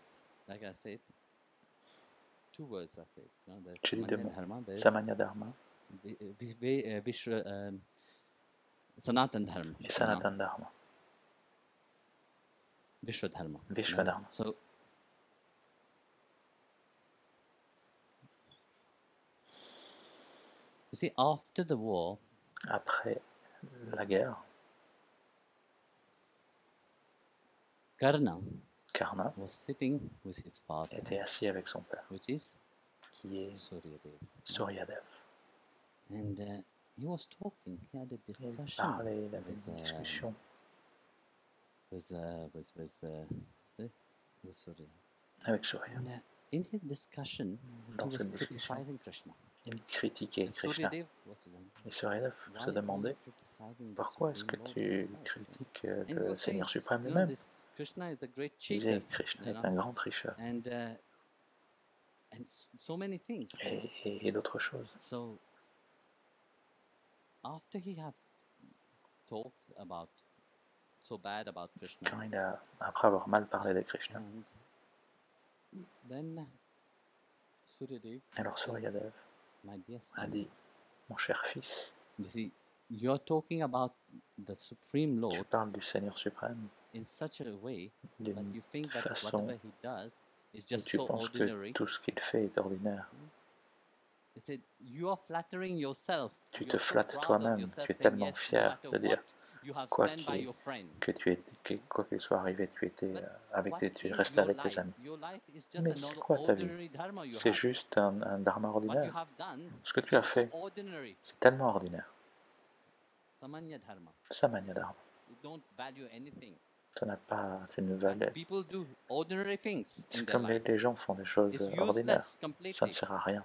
C: like I said, two words I said. You know, there's
A: J'ai dit deux
C: Samanya
A: mots.
C: Dharma, there's
A: Samanya Dharma
C: Sanatan Dharma.
A: et Sanatan Dharma.
C: Vishwadharma.
A: Vishwadharma.
C: So you see, after the war,
A: Après la guerre,
C: Karna
A: Karna
C: was sitting with his father,
A: était assis avec son père,
C: which is
A: qui est
C: Suryadev.
A: Suryadev.
C: And he was talking. He had a
A: Il
C: discussion
A: parlait, il avait
C: with,
A: une discussion
C: with Surya.
A: avec Surya.
C: And in his discussion, he
A: Dans
C: was
A: cette discussion,
C: criticizing Krishna.
A: Il critiquait
C: And
A: Krishna.
C: Suryadev was wondering,
A: Et Suryadev
C: why
A: se
C: are you
A: demandait
C: criticizing the
A: pourquoi est-ce que
C: Supreme Lord
A: tu
C: himself?
A: critiques
C: And he
A: le
C: was saying,
A: Seigneur suprême
C: you know,
A: lui-même.
C: this Krishna is a great
A: Il disait
C: cheater,
A: Krishna
C: you
A: est
C: know,
A: un grand tricheur
C: and so many things.
A: et d'autres choses.
C: So after he had talked about so bad about Krishna,
A: Quand après avoir mal parlé de Krishna,
C: and then Suryadev
A: alors
C: said,
A: Suryadev
C: my dear
A: a
C: son,
A: dit, mon cher fils,
C: you see, you're talking about the Supreme
A: tu
C: Lord
A: parles du Seigneur suprême
C: in such a way that
A: d'une
C: you think that
A: façon
C: whatever he does is
A: où
C: just
A: tu
C: so
A: penses que
C: ordinary.
A: tout ce qu'il fait est ordinaire.
C: He said, you are flattering yourself.
A: Tu
C: You're
A: te
C: so
A: flattes
C: proud of
A: toi-même,
C: yourself,
A: tu es
C: saying,
A: tellement
C: yes, no
A: fier
C: matter
A: de dire
C: what, you have
A: quoi
C: stand by your friend.
A: quoi qu'il soit arrivé, tu étais
C: What
A: tu
C: is
A: restais
C: your
A: avec tes
C: life?
A: amis.
C: Your life is just
A: Mais
C: an
A: c'est quoi ta vie?
C: ordinary dharma you
A: C'est
C: have.
A: juste un dharma
C: What you
A: ordinaire.
C: have done
A: Ce que
C: is
A: tu as
C: just so
A: fait,
C: ordinary.
A: c'est tellement ordinaire.
C: Samanya dharma.
A: Samanya dharma.
C: You don't value anything.
A: Ça n'a pas, tu ne
C: And
A: valais.
C: people do ordinary things in
A: C'est
C: their
A: comme
C: life.
A: les gens font des choses
C: It's
A: ordinaires.
C: useless
A: Ça ne
C: completely.
A: sert à rien.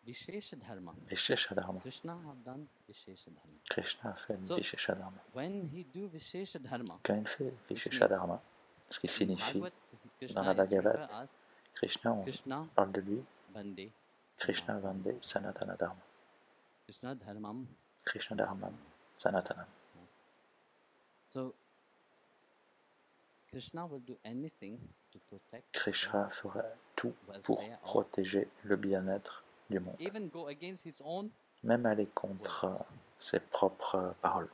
C: Vishesha dharma.
A: Vishesha dharma.
C: Krishna have done Vishesha dharma.
A: Krishna a fait
C: So,
A: Vishesha dharma.
C: When he do Vishesha dharma,
A: Quand il fait
C: which
A: Vishesha
C: means
A: dharma, ce qui
C: in
A: signifie,
C: Bhagavad,
A: dans la
C: Krishna is
A: Bhagavad,
C: referred as
A: Krishna, on
C: Krishna
A: parle de lui,
C: Bande
A: Krishna
C: Sanatana.
A: Vande Sanatana Dharma.
C: Krishna Dharmam.
A: Krishna Dharma Sanatana.
C: So Krishna will do anything to protect
A: Krishna ferait tout
C: the
A: pour
C: welfare of,
A: protéger le bien-être du monde,
C: even go against his own
A: même aller contre
C: words.
A: ses propres paroles.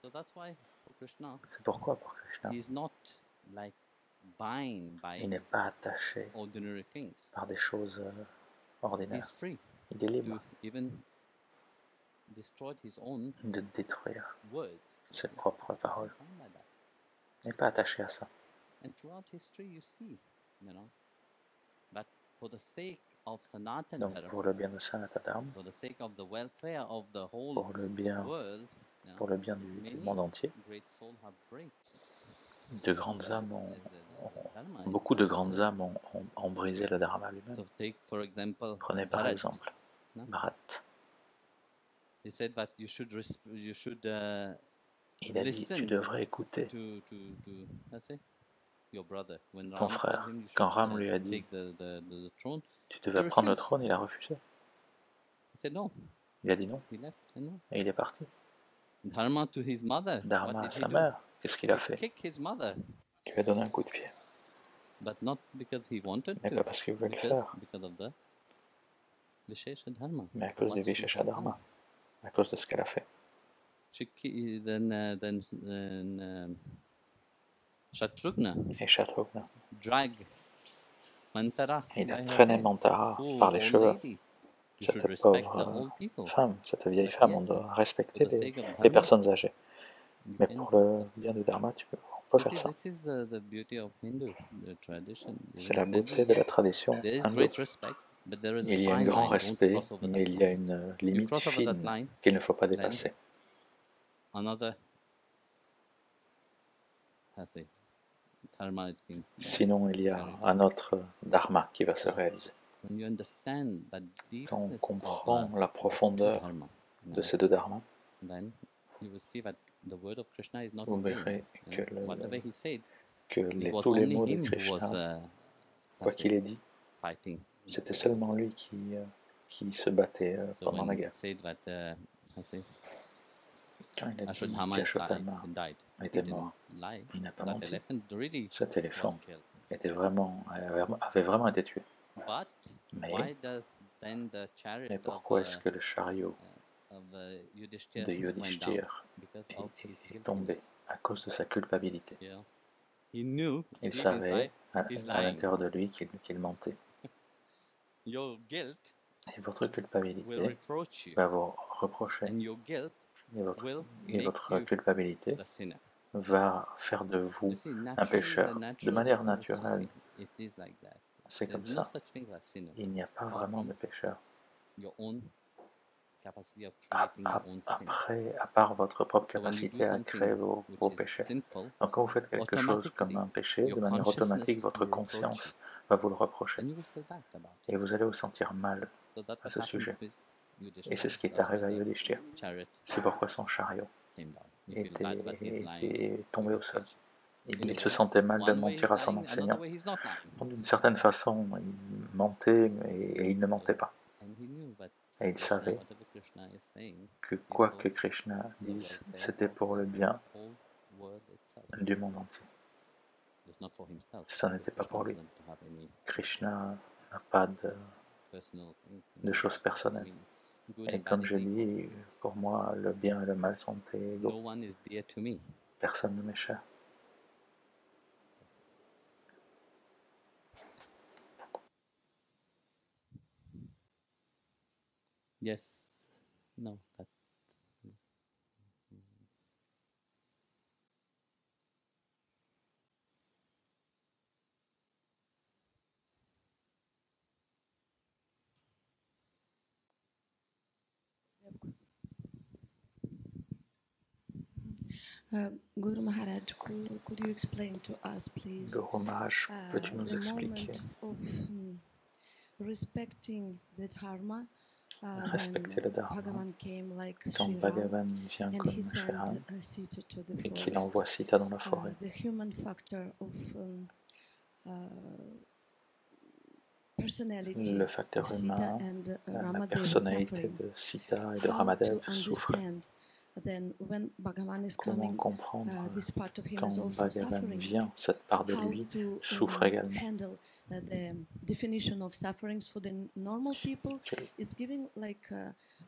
C: So that's why for Krishna,
A: C'est pourquoi pour Krishna,
C: he's not like bound by
A: il n'est pas attaché
C: ordinary things.
A: par des choses ordinaires.
C: He's free
A: Il est libre
C: to even destroy his own
A: de détruire
C: words. you
A: ses
C: see.
A: propres
C: He's not
A: paroles.
C: bound by that.
A: Il n'est pas attaché à ça.
C: And throughout history, you see, you know, but for the sake of Sanatan
A: Donc
C: Dharma,
A: pour le bien de Sanatana Dharma,
C: for the sake of the welfare of the whole
A: pour le bien
C: world, you know,
A: pour le bien du monde entier,
C: great souls have break.
A: de grandes âmes
C: Dharma
A: beaucoup de
C: itself.
A: grandes âmes ont brisé le Dharma lui-même.
C: So take for example
A: Prenez par
C: Bharat.
A: exemple
C: No?
A: Bharat.
C: He said that you should
A: Il a dit,
C: listen
A: tu devrais écouter
C: to let's say your brother when
A: ton
C: Ram
A: frère.
C: told him you
A: Quand
C: should,
A: Ram lui a dit,
C: take the throne,
A: tu devais
C: he
A: prendre le
C: refused.
A: trône, il a refusé.
C: He said no.
A: Il a dit non,
C: He left. And no.
A: et il est parti.
C: Dharma to his mother.
A: Dharma
C: What
A: à
C: did he
A: sa
C: do?
A: mère, qu'est-ce qu'il a
C: He
A: fait?
C: kicked his mother,
A: Il lui a donné un coup de pied,
C: but not because he wanted
A: mais
C: to,
A: pas parce qu'il voulait le faire,
C: because of the Vishesha Dharma.
A: mais à cause du
C: What she
A: Vishesha
C: had
A: Dharma,
C: done.
A: à cause de ce qu'elle a fait.
C: Then Shatrughna
A: Et Shatrugna,
C: drag Mantara
A: il a
C: by her
A: traîné
C: head.
A: Mantara
C: Oh,
A: par les
C: old
A: cheveux.
C: lady, you
A: Cette
C: should respect the
A: pauvre
C: old people.
A: femme, cette vieille
C: But
A: femme,
C: yet,
A: on doit
C: For
A: respecter
C: the sake of
A: les
C: Dharma,
A: personnes âgées.
C: you
A: Mais
C: can
A: pour
C: do.
A: le bien de Dharma, on peut
C: You
A: faire
C: see,
A: ça.
C: this is the beauty of Hindu the tradition.
A: C'est la
C: Maybe
A: beauté de la
C: yes,
A: tradition
C: there is
A: hindoue.
C: great respect, but there is a
A: Il y a un
C: fine
A: grand
C: line. Don't
A: respect,
C: cross over
A: mais
C: that
A: il y a
C: line.
A: une
C: You
A: limite
C: cross over that
A: fine
C: line,
A: qu'il ne faut pas
C: then
A: dépasser.
C: another has a dharma is being.
A: Sinon, il y a un autre dharma qui va se réaliser.
C: When you understand that
A: Quand on
C: deepness
A: comprend
C: of
A: la
C: the
A: profondeur
C: dharma,
A: de ces deux dharmas,
C: then you will see that the word of Krishna is not
A: vous
C: in vain.
A: verrez
C: You
A: que,
C: know, whatever he said,
A: que
C: it was
A: tous les
C: only
A: mots de
C: him who was
A: Krishna, quoi
C: let's
A: qu'il
C: say,
A: ait dit,
C: fighting.
A: c'était seulement lui qui se battait
C: So
A: pendant la
C: when he
A: guerre.
C: said that, let's say,
A: Quand il a dit
C: Ashwatthama
A: qu'Ashwatthama
C: died, he
A: était
C: did
A: mort,
C: not lie.
A: il n'a pas
C: That
A: menti.
C: elephant really
A: Cet
C: was
A: éléphant
C: killed.
A: avait vraiment été tué.
C: But
A: Mais,
C: why does then the chariot
A: mais
C: of,
A: pourquoi est-ce que le chariot
C: Yudhishthira
A: de
C: went down?
A: Yudhishthir
C: Because of his
A: est tombé
C: guiltiness.
A: à cause de sa culpabilité?
C: Yeah. He knew
A: Il
C: deep
A: savait
C: inside
A: à
C: he's
A: à
C: lying.
A: l'intérieur de lui qu'il mentait.
C: Your guilt
A: Et votre
C: will
A: culpabilité
C: reproach you,
A: va vous reprocher,
C: and your guilt
A: et votre,
C: will
A: et
C: make
A: votre
C: you
A: culpabilité
C: the sinner.
A: va faire de vous
C: You see,
A: un pécheur. De
C: natural
A: manière
C: laws, you
A: naturelle,
C: see, it is like that.
A: c'est comme
C: There's no
A: ça.
C: such thing as sinner.
A: Il n'y a pas
C: Apart
A: vraiment
C: from
A: de pécheur,
C: your own capacity of creating your own sin.
A: Après, à part votre propre
C: So when you do
A: capacité à créer
C: something
A: vos
C: which is
A: péchés.
C: sinful,
A: Donc quand vous faites quelque chose comme un péché, de manière automatique, votre conscience va vous le reprocher.
C: and you will feel bad about it.
A: Et vous allez vous sentir mal
C: So that's
A: à
C: what
A: ce
C: happened
A: sujet.
C: with Yudhishthira.
A: Et c'est ce qui est
C: That's why
A: arrivé à
C: the
A: Yudhishthira.
C: chariot
A: C'est pourquoi son chariot
C: came down. He feel bad that he's lying
A: était tombé
C: on
A: au
C: the
A: sol.
C: stage.
A: Il se sentait mal de
C: One way
A: mentir
C: he's
A: à son
C: lying,
A: enseignant.
C: another way he's not lying.
A: D'une certaine façon, il mentait et il ne mentait pas.
C: And he knew that
A: Et il
C: Krishna,
A: savait
C: whatever Krishna is saying,
A: que
C: is
A: quoi
C: for
A: que Krishna
C: the
A: dise,
C: welfare
A: c'était
C: of
A: pour le
C: the
A: bien
C: whole world itself.
A: du monde entier.
C: It's not for himself.
A: Ça n'était pas pour lui.
C: Krishna doesn't have any
A: Krishna n'a pas
C: personal things in
A: de
C: his
A: choses
C: life.
A: personnelles.
C: I mean, good
A: Et
C: and bad
A: comme
C: is
A: je
C: equal.
A: dis, pour moi, le bien et le mal sont
C: No
A: égaux.
C: one is dear to me.
A: Personne ne m'est cher.
C: Yes. No. That.
F: Guru Maharaj, could you explain to us, please,
A: Guru Maharaj, peux-tu nous
F: the
A: expliquer
F: moment of respecting the dharma
A: respecter le
F: when
A: dharma
F: Bhagavan came like
A: quand
F: Sri Ram
A: Bhagavan vient
F: and
A: comme
F: he
A: Sri
F: sent
A: Ram
F: Sita to the
A: et qu'il
F: forest?
A: envoie Sita dans la forêt?
F: The human factor of personality
A: Le facteur
F: of Sita
A: humain,
F: and
A: la
F: Ramadeva
A: personnalité
F: suffering.
A: de Sita et de
F: How
A: Ramadev
F: to
A: souffre.
F: understand then when Bhagavan is
A: Comment
F: coming,
A: comprendre
F: this part of him
A: quand
F: is also
A: Bhagavan
F: suffering.
A: vient, cette part de
F: How
A: lui
F: to
A: souffre également.
F: handle the definition of sufferings for the normal people is giving like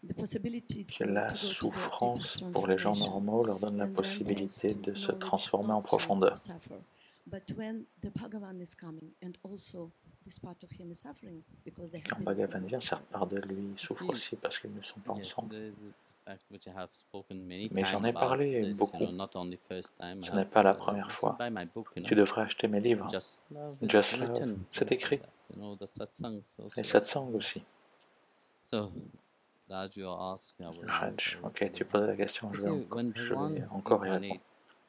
F: the possibility
A: Que
F: to
A: la
F: go to the
A: souffrance
F: deepest
A: pour les gens
F: transformation.
A: normaux leur donne la
F: And then
A: possibilité
F: thanks
A: de
F: to
A: se
F: knowledge
A: transformer en
F: not to
A: profondeur.
F: suffer. But when the Bhagavan is coming and also this part of him is suffering because they have
A: Quand
F: been
A: Bhagavan vient, cette part de lui souffre
C: Si.
A: aussi parce qu'ils ne sont pas
C: Yes,
A: ensemble.
C: there is this fact which I have spoken many
A: Mais j'en
C: times
A: ai
C: about
A: parlé
C: this,
A: beaucoup.
C: not only first time.
A: Ce
C: I
A: n'est
C: have,
A: pas la première
C: you should
A: fois.
C: buy my book,
A: Tu devrais acheter mes livres.
C: Just Love is
A: Just Love,
C: written
A: c'est
C: about
A: écrit.
C: that, the satsangs also.
A: Et satsang aussi.
C: So, Raj, you asked, I will
A: Raj,
C: answer.
A: ok, tu poses la question,
C: You
A: je
C: see,
A: vais,
C: when
A: je vais
C: Bhagavan
A: encore y répondre.
C: incarnate,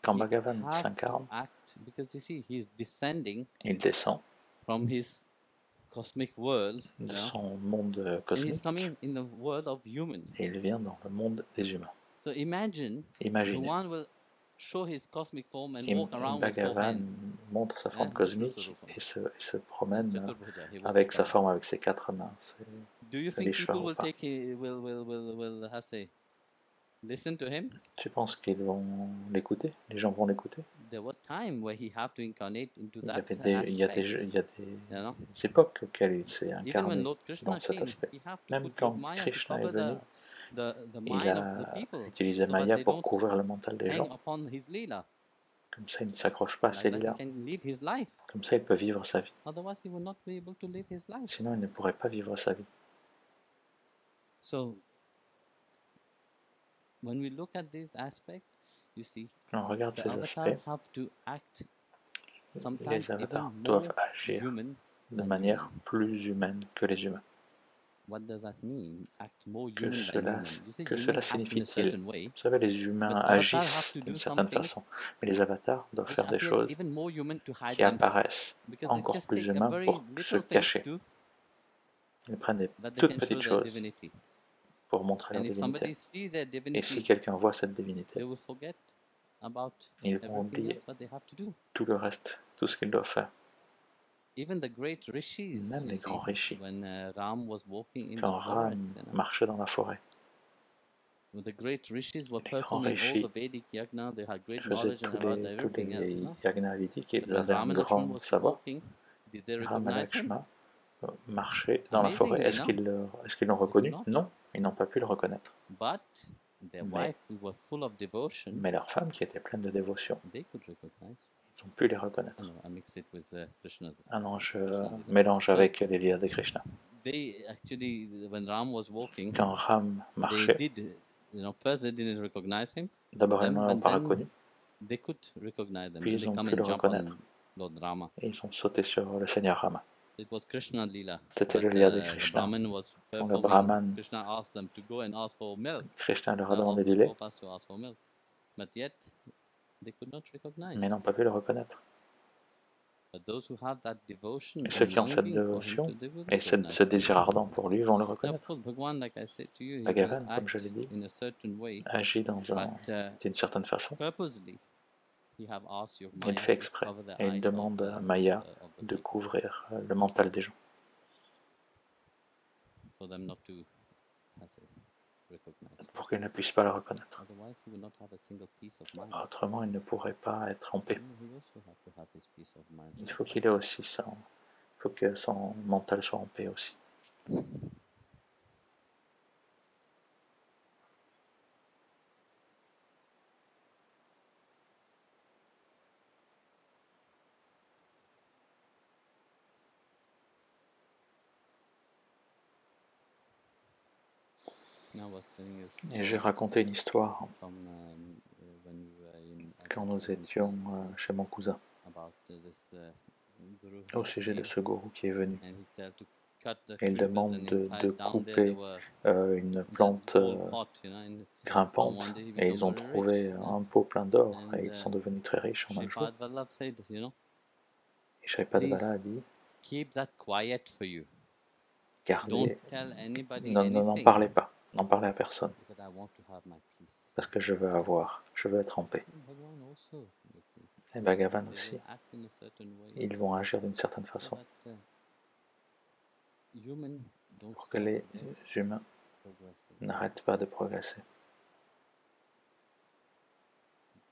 A: Quand
C: he
A: Bhagavan
C: have to
A: s'incarne,
C: act, because you see, he is descending
A: il descend
C: from his cosmic world,
A: de son monde
C: and he's
A: cosmique
C: coming in the world of human.
A: et il vient dans le monde des humains.
C: So imagine,
A: Imaginez,
C: Bhagavan will show his cosmic form and walk around with four
A: Bhagavan
C: hands.
A: montre sa forme
C: Hein,
A: cosmique
C: Vishnu
A: et se promène
C: Chaturbhuja, he walk
A: avec sa
C: around.
A: forme avec ses quatre mains.
C: Do you
A: c'est
C: think people will
A: Vishvarupa.
C: take will how say listen to him?
A: Tu penses qu'ils vont l'écouter? Les gens vont l'écouter?
C: There was time where he had to incarnate into
A: Il y
C: that
A: avait des, il y a des,
C: aspect,
A: il y a
C: you know?
A: des époques auxquelles il s'est
C: Even when
A: incarné
C: Lord Krishna
A: dans cet
C: came,
A: aspect.
C: he have to
A: Même
C: put
A: quand
C: Maya to
A: Krishna est
C: cover
A: venu,
C: the
A: il
C: mind of the
A: a
C: people,
A: utilisé
C: so that
A: Maya
C: they
A: pour
C: don't
A: couvrir le mental des
C: hang
A: gens.
C: upon his lila,
A: Comme ça, il ne s'accroche pas à
C: like
A: ces
C: that
A: lilas.
C: he can live his life.
A: Comme ça, il peut vivre sa vie.
C: Otherwise, he will not be able to live his life.
A: Sinon, il ne pourrait pas vivre sa vie.
C: So, when we look at this aspect, you see,
A: Quand on regarde
C: the
A: ces
C: avatars
A: aspects,
C: have to act sometimes
A: les avatars
C: even more
A: doivent agir
C: human
A: de
C: than
A: manière
C: human.
A: plus humaine que les humains.
C: What does that mean? Act more
A: Que
C: human than
A: cela,
C: human. You say
A: que
C: human
A: cela
C: act in a
A: signifie-t-il?
C: certain way,
A: Vous savez, les humains
C: but avatars have
A: agissent
C: to do
A: d'une
C: some
A: certaine
C: things
A: façon, mais les avatars doivent
C: which
A: faire des
C: appear
A: choses
C: even more human to hide
A: qui
C: themselves.
A: apparaissent
C: Because they
A: encore
C: just
A: plus
C: take a
A: humains
C: very
A: pour se
C: little thing
A: cacher.
C: to do
A: Ils prennent des
C: that they
A: toutes
C: can show
A: petites
C: their
A: choses
C: divinity.
A: pour montrer leur
C: And if somebody
A: divinité.
C: sees their
A: Et si
C: divinity,
A: quelqu'un voit cette
C: they
A: divinité,
C: will forget about
A: ils vont
C: everything
A: oublier
C: else what they have to do.
A: tout le reste, tout ce qu'ils doivent faire.
C: Even the great rishis,
A: Même
C: you
A: les
C: see,
A: grands rishis,
C: when Ram was walking in
A: quand
C: the
A: Ram
C: forest, you know,
A: marchait dans la forêt,
C: the great rishis were
A: les grands
C: performing all
A: rishis
C: the Vedic yajna, they had great
A: faisaient
C: knowledge
A: tous
C: about
A: les
C: everything else. No?
A: yagnas védiques et
C: But
A: ils
C: when
A: avaient
C: Ram
A: un
C: and Lakshman
A: grand
C: was
A: savoir.
C: walking, did they
A: Ram et
C: recognize him?
A: Lakshmana marchaient dans la forêt.
C: Amazingly,
A: Est-ce qu'ils l'ont
C: They could
A: reconnu?
C: not.
A: Non, ils n'ont pas pu le reconnaître.
C: But their
A: Mais-
C: wives who were full of devotion,
A: Mais leurs femmes, qui étaient pleines de dévotion,
C: they could recognize.
A: ils ont pu les reconnaître.
C: I know, I mix it with Krishna's.
A: Ah non, je
C: Krishna did that.
A: mélange avec les liens de Krishna.
C: They actually, when Ram was walking,
A: Quand Ram
C: they
A: marchait,
C: did, first they didn't recognize him,
A: d'abord ils
C: then-
A: ne l'ont pas
C: then-
A: reconnu,
C: they could recognize them.
A: Puis
C: Then
A: ils
C: they
A: ont
C: come
A: pu
C: and
A: le
C: jump
A: reconnaître.
C: on Lord Rama.
A: et ils ont sauté sur le Seigneur Rama.
C: It was Krishna Lila.
A: C'était le
C: But,
A: lila de
C: the
A: Krishna.
C: Brahman was
A: Le
C: performing.
A: Brahman,
C: Krishna asked them to go and ask for milk.
A: Krishna leur a
C: Ask
A: demandé
C: the
A: du lait,
C: Gopas to ask for milk. But yet, they could not recognize.
A: mais n'ont pas pu le reconnaître.
C: But those who have that devotion
A: Et ceux
C: and
A: qui ont cette
C: longing for him
A: dévotion
C: they will
A: et ce
C: recognize
A: désir
C: him.
A: ardent pour lui vont le
C: And of
A: reconnaître.
C: course, Bhagwan, like I said to you, he
A: Bhagavan,
C: will
A: comme je
C: act
A: l'ai dit,
C: in a certain way,
A: agit
C: but
A: d'une certaine façon.
C: purposely, he have asked your
A: Il
C: Maya
A: fait
C: to
A: exprès
C: cover the
A: et il
C: eyes
A: demande
C: of
A: à Maya
C: the
A: de
C: people,
A: couvrir le mental des gens
C: for them not to, how say, recognize.
A: pour qu'ils ne puissent pas le reconnaître.
C: Otherwise, he will not have a single peace of mind.
A: Autrement, il ne pourrait pas être en paix.
C: He also have to have his peace of mind.
A: Il faut qu'il ait aussi ça. Il faut que son mental soit en paix aussi.
C: I was telling us
A: Et j'ai raconté une histoire
C: from when we were in
A: quand nous étions chez mon cousin
C: about this guru
A: au sujet de ce gourou qui est venu.
C: and he said to cut the
A: Et il
C: fruit
A: demande
C: and
A: de
C: inside down there
A: couper
C: there were
A: une
C: that
A: plante
C: gold pot, you know, and
A: grimpante
C: one day he
A: et ils
C: become
A: ont
C: very
A: trouvé
C: rich.
A: un pot plein d'or
C: And,
A: et ils sont devenus très riches en un jour.
C: Shripad Vallabh said, you know,
A: Et Shripad
C: please
A: Vala a dit
C: keep that quiet for you.
A: gardez,
C: Don't tell anybody
A: n'en
C: anything
A: parlez pas, n'en parlez à personne
C: because I want to have my peace.
A: parce que je veux être en paix.
C: Bhagavan also, you see,
A: Et Bhagavan
C: they
A: aussi,
C: will act in a certain way
A: ils vont agir d'une certaine
C: so
A: façon
C: that human don't
A: pour que
C: stop
A: les
C: their
A: humains
C: progressing.
A: n'arrêtent pas de progresser.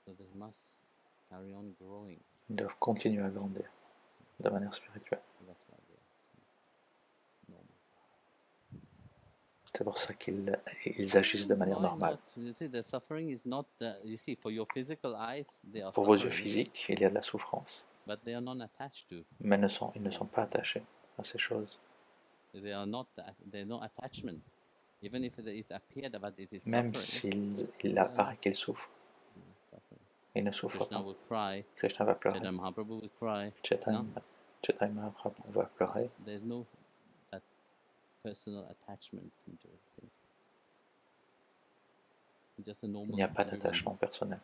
C: So they must carry on growing.
A: Ils doivent continuer à grandir de manière spirituelle.
C: That's why they are normal.
A: C'est pour ça qu'ils agissent de manière
C: Why
A: normale.
C: not? You see, the suffering is not, you see, for your physical eyes, they are
A: Pour vos yeux
C: suffering,
A: physiques, il y a de la souffrance,
C: but they are not attached to.
A: mais ils ne sont pas attachés à ces choses.
C: They are not, there's no attachment. Even if it appeared that it is
A: Même
C: suffering,
A: s'il apparaît qu'il souffre,
C: suffering.
A: il ne souffre
C: Krishna
A: pas.
C: will cry,
A: Krishna va pleurer.
C: Chaitanya Mahaprabhu will cry.
A: Chaitanya Mahaprabhu va pleurer.
C: There's no that personal attachment into everything. Just a normal
A: Il n'y a pas
C: human.
A: d'attachement personnel.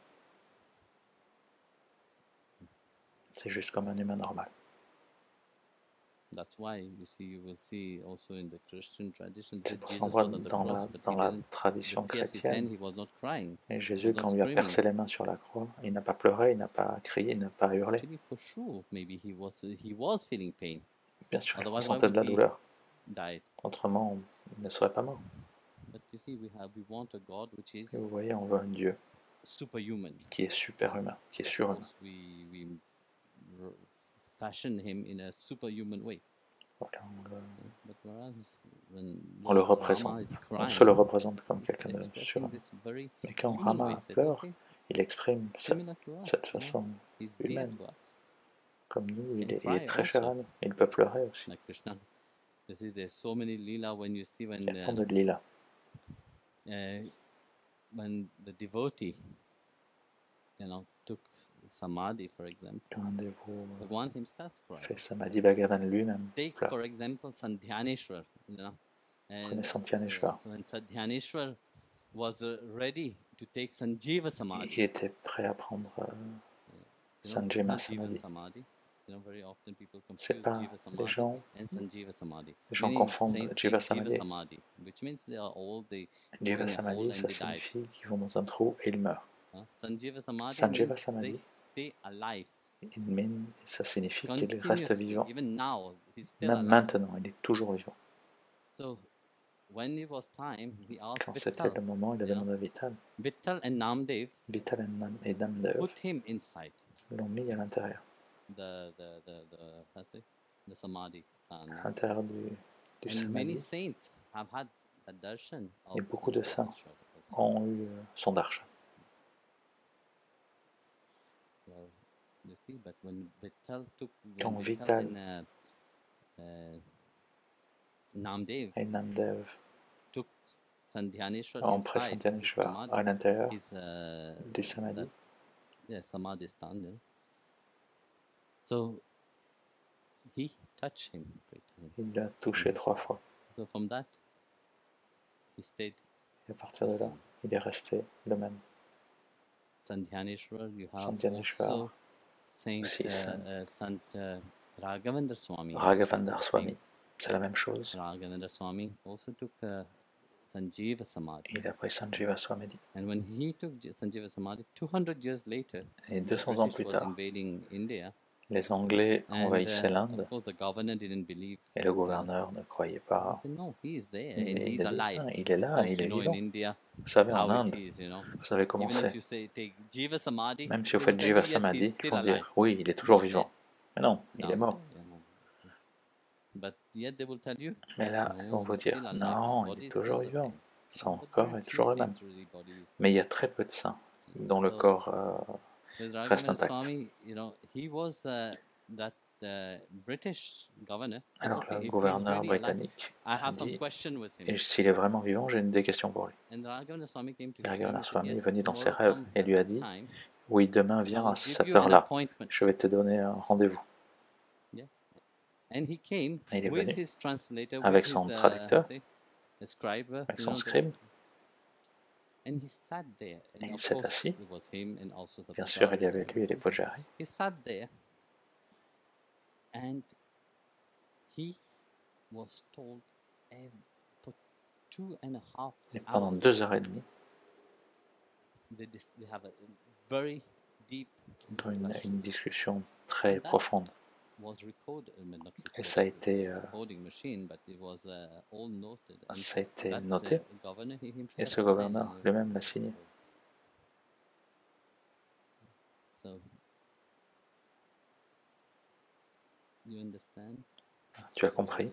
A: C'est juste comme un humain normal.
C: That's why you will see also in the Christian tradition
A: C'est
C: that
A: pour ça
C: Jesus
A: qu'on voit
C: was on the
A: dans
C: cross, but
A: dans
C: he
A: la
C: didn't
A: tradition
C: pierce his
A: chrétienne.
C: hand, he was not crying.
A: Et
C: He
A: Jésus,
C: was
A: quand
C: not
A: on lui a
C: screaming.
A: percé les mains sur la croix, il n'a pas pleuré, il n'a pas crié, il n'a pas hurlé.
C: Actually, for sure, maybe he was feeling pain,
A: Bien sûr, il
C: Otherwise, why
A: ressentait de la
C: would he-
A: douleur.
C: died.
A: Autrement, il ne serait pas mort.
C: But you see, we want a God which is
A: Et vous voyez, on veut un Dieu
C: superhuman.
A: qui est superhumain, qui est
C: Of
A: surhumain.
C: course, we fashion him in a superhuman way.
A: Voilà,
C: But whereas when
A: on le
C: Rama
A: représente.
C: is
A: On
C: crying,
A: se le représente comme
C: he's
A: quelqu'un de
C: expressing
A: surhumain.
C: this very
A: Mais quand
C: human
A: Rama
C: way. Said,
A: pleure,
C: okay,
A: il exprime
C: similar to us,
A: cette
C: you know,
A: façon
C: he's dear
A: humaine.
C: to us.
A: Comme nous, il
C: can
A: est
C: cry
A: très cher à
C: also.
A: nous. Il peut pleurer aussi.
C: Like Krishna. You see, there's so many lila when you see
A: Il y a tant de lilas.
C: when the devotee, took samadhi, for example,
A: Quand un dévot
C: Bhagwan himself cried.
A: fait Samadhi, Bhagavan lui-même
C: Take,
A: pleure.
C: for example, Sandhyaneshwar,
A: Prenez Sandhyaneshwar.
C: so when Sandhyaneshwar was ready to take Sanjeeva Samadhi,
A: Il était prêt à prendre Sanjima Samadhi.
C: Very often people
A: C'est
C: confuse
A: pas
C: Jiva
A: les
C: Samadhi
A: gens,
C: and Sanjeeva Samadhi.
A: les gens
C: Many
A: confondent
C: saints
A: Jiva
C: take Jiva
A: Samadhi.
C: Samadhi, which means they are old, they go
A: Jiva
C: in a hole
A: Samadhi,
C: and
A: ça
C: they die.
A: signifie qu'ils vont dans un trou et ils meurent.
C: Sanjeeva Samadhi
A: Sanjeeva
C: means
A: Samadhi.
C: they stay alive.
A: Ça signifie qu'il reste
C: Continuously,
A: vivant.
C: even now, he's still
A: Même
C: alive.
A: maintenant, il est toujours vivant.
C: So, when it was time, he asked
A: Quand c'était
C: Vittal.
A: le moment, il a demandé à Vital.
C: Vittal and Namdev
A: Vital et Damdev
C: put him inside
A: l'ont mis à l'intérieur,
C: the Samadhi
A: à
C: stand.
A: l'intérieur du
C: And many
A: Samadhi.
C: saints have had the darshan of
A: Et beaucoup de saints
C: Sandhyaneshwar.
A: ont eu son darshan.
C: Well, you see, but when Vittal took
A: Quand
C: when
A: Vittal
C: and Namdev
A: et Namdev
C: took Sandhyaneshwar
A: ont pris
C: inside his
A: Sandhyaneshwar
C: Samadhi,
A: à l'intérieur
C: his
A: du Samadhi.
C: Samadhi stand. So he touched him 3 times.
A: Il l'a touché 3 fois.
C: So from that, he stayed.
A: Et à partir de là, il est resté le même.
C: Sandhyaneshwar, you have
A: Sandhyaneshwar,
C: also Saint
A: aussi
C: Sant Raghavendra Swami.
A: Raghavendra Swami, c'est la même chose.
C: Raghavendra Swami also took Sanjeeva Samadhi.
A: Il a pris Sanjeeva Samadhi.
C: And when he took Sanjeeva Samadhi, 200 years later,
A: Et
C: the
A: 200 ans
C: British
A: plus
C: was
A: tard,
C: invading India.
A: les Anglais
C: And
A: envahissaient l'Inde
C: of course, the governor didn't believe.
A: et le gouverneur ne croyait
C: He
A: pas.
C: said, no, he is there
A: Il,
C: and he's
A: a dit,
C: alive.
A: ah, il est là,
C: Of course,
A: il est
C: you know, in
A: vivant.
C: India,
A: Vous savez, en
C: how
A: Inde,
C: it is, you know.
A: vous savez comment
C: Even if
A: c'est.
C: you say take Jiva Samadhi,
A: Même si vous
C: they
A: faites
C: will tell
A: Jiva
C: you, yes, he's
A: Samadhi, ils
C: still
A: vont
C: alive.
A: dire oui, il est toujours
C: Not
A: vivant.
C: dead.
A: Mais non, il est
C: Not
A: mort.
C: dead, you know. But yet they will tell you,
A: Mais là, ils
C: no,
A: vont vous
C: he's still
A: dire
C: alive.
A: non,
C: His
A: il
C: body
A: est
C: is
A: toujours
C: still the
A: vivant.
C: same.
A: Son
C: But
A: corps
C: very
A: est toujours le
C: few
A: même.
C: saints really body is
A: Mais il y a
C: the
A: très
C: same.
A: peu de saints dont le
C: So,
A: corps
C: with
A: reste
C: Raghavendra
A: intact.
C: Swami, you know, he was that British governor. You
A: Alors
C: know,
A: le
C: if he is
A: gouverneur
C: really alive,
A: britannique
C: I have some
A: dit,
C: question with him.
A: et s'il est vraiment vivant, j'ai des questions pour lui.
C: And Raghavendra Swami came to
A: Et
C: his dream
A: Raghavendra
C: and said,
A: Swami est
C: yes,
A: venu dans ses
C: tomorrow
A: rêves
C: come
A: et
C: at
A: lui a
C: that
A: dit,
C: time.
A: oui, demain
C: I
A: viens
C: will
A: à
C: give
A: cette
C: you an
A: heure-là,
C: appointment.
A: je vais te donner un rendez-vous.
C: And he came
A: Et il est
C: with
A: venu
C: his translator,
A: avec
C: with
A: son
C: his
A: traducteur,
C: scribe,
A: avec
C: you
A: son
C: know,
A: scribe,
C: and he sat there.
A: et
C: And
A: il
C: of
A: s'est
C: course,
A: assis.
C: it was him and also the
A: Bien sûr, il y
C: pujaris
A: avait
C: and
A: lui et les
C: everything.
A: pujaris.
C: He sat there, and he was told for 2.5
A: Et pendant
C: hours
A: 2h30,
C: they have a very deep
A: dans
C: discussion.
A: une discussion très
C: And that
A: profonde.
C: was recorded, not
A: Et ça a
C: recorded,
A: été,
C: recording machine, but it was all noted. And
A: ça a été
C: that
A: noté.
C: governor, he himself
A: Et ce gouverneur lui-même l'a signé.
C: So, you understand?
A: Tu as compris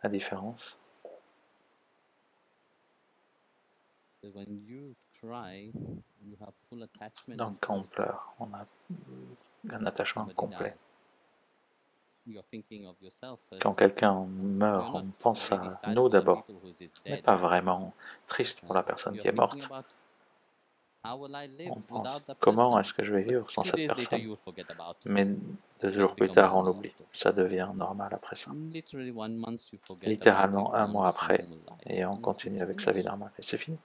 A: la différence?
C: So when you cry, you have full attachment.
A: Donc quand on pleure, on a un attachement complet.
C: You are thinking of yourself first.
A: Quand quelqu'un meurt,
C: You're
A: on
C: not
A: pense
C: really
A: à
C: sad
A: nous
C: for the
A: d'abord.
C: people who is
A: On n'est
C: dead.
A: pas vraiment triste pour la personne
C: You're
A: qui est morte.
C: thinking about how will I live
A: On pense
C: without that
A: comment
C: person?
A: est-ce que je vais vivre sans
C: 2
A: cette
C: days later,
A: personne.
C: you will forget about it.
A: Mais 2 jours plus tard, on l'oublie. Ça devient normal après ça.
C: Literally 1 month, you forget
A: Littéralement
C: about it,
A: un mois
C: you go on
A: après,
C: with your normal life.
A: et on
C: And
A: continue
C: it's
A: avec sa vie
C: finished.
A: normale. Et c'est fini.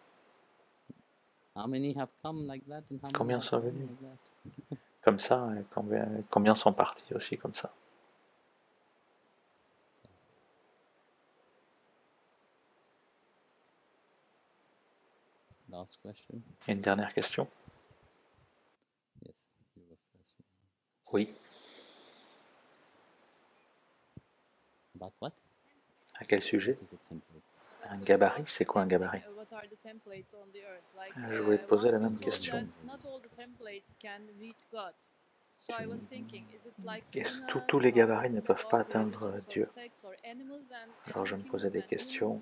C: How many have come like that and how
A: Combien
C: many have
A: sont
C: gone
A: venus
C: like that?
A: comme ça, et combien sont partis aussi comme ça.
C: Last question.
A: Une dernière question?
C: Yes, you were first.
A: Oui.
C: About what?
A: À quel sujet?
C: What is the template?
A: Un gabarit, c'est quoi un gabarit?
G: What are the templates on the earth? Like,
A: Je voulais te poser la
G: once
A: même
G: you told
A: question.
G: that not all the templates can reach God. So I was thinking, is it like
A: Tous les gabarits ne peuvent pas atteindre Dieu. Alors je me posais des questions.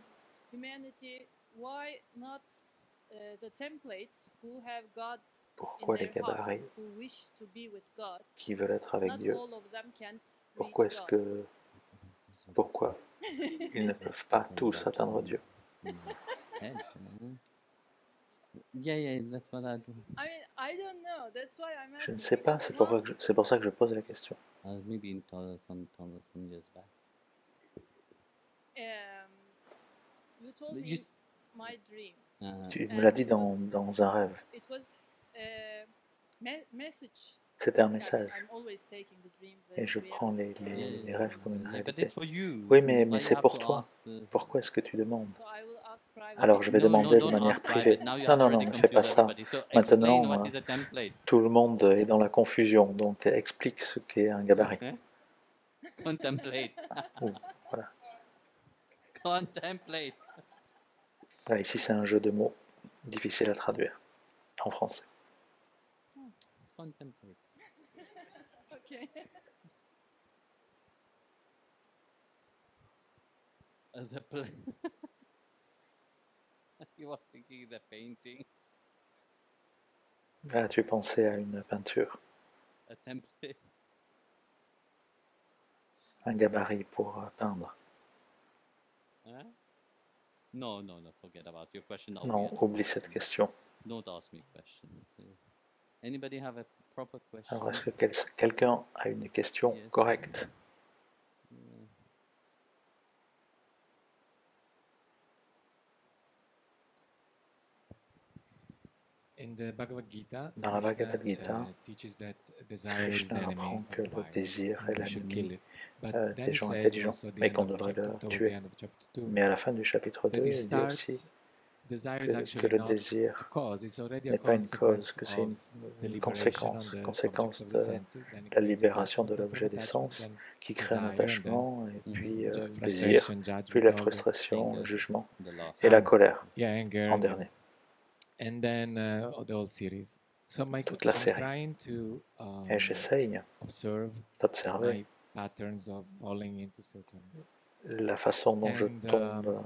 G: Humanity, why not the templates who have God
A: Pourquoi
G: in
A: les
G: their heart,
A: gabarits
G: who wish to be with God?
A: qui veulent être avec
G: Not
A: Dieu,
G: all of them can't
A: pourquoi
G: reach
A: est-ce
G: God.
A: pourquoi ils ne peuvent pas tous atteindre Dieu?
C: Head, yeah, that's what I do.
G: I mean, I don't know. That's why I'm
A: Je ne
G: asking.
A: sais pas,
G: because
A: c'est pour ça que je pose la question.
C: Maybe in some years back.
G: You told me
C: You s-
G: my dream.
A: Tu me l'as dit dans un rêve.
G: It was a message.
A: C'était un
G: that
A: message.
G: I'm always taking the dreams
A: Et
G: as
A: je prends
G: reality.
A: les rêves comme une
C: Yeah, but
A: réalité.
C: it's for you.
A: Oui,
C: So
A: mais
C: why you
A: c'est
C: have
A: pour
C: to
A: toi.
C: ask,
A: Pourquoi est-ce que tu demandes?
G: So I will ask privately.
A: Alors je vais demander de
C: don't
A: manière
C: ask
A: privée.
C: private. Now you
A: Non,
C: have
A: non,
C: already
A: non, ne fais pas
C: confused
A: ça.
C: everybody. So
A: Maintenant,
C: explain what is a template.
A: Tout le monde est dans la confusion, donc explique ce qu'est un gabarit.
C: Contemplate.
A: Voilà.
C: Contemplate.
A: Voilà, ici, c'est un jeu de mots difficile à traduire en français.
C: Contemplate.
G: Okay.
C: The you are thinking the painting.
A: As-tu pensé à une peinture,
C: A template.
A: un gabarit pour peindre?
C: Huh? No, forget about your question.
A: Non, oublie cette question.
C: Don't ask me question. Okay. Anybody have a proper question?
A: Alors, est-ce que quelqu'un a une question
C: Yes.
A: correcte? Dans la Bhagavad Gita, Krishna apprend que le désir est l'ennemi des gens intelligents et qu'on devrait le tuer. Mais à la fin du chapitre 2, il dit aussi que le désir n'est pas une cause, que c'est une conséquence de la libération de l'objet des sens qui crée un attachement, et puis le désir, puis la frustration, le jugement et la colère en dernier. Toute la série. Et j'essaye d'observer la façon dont je tombe.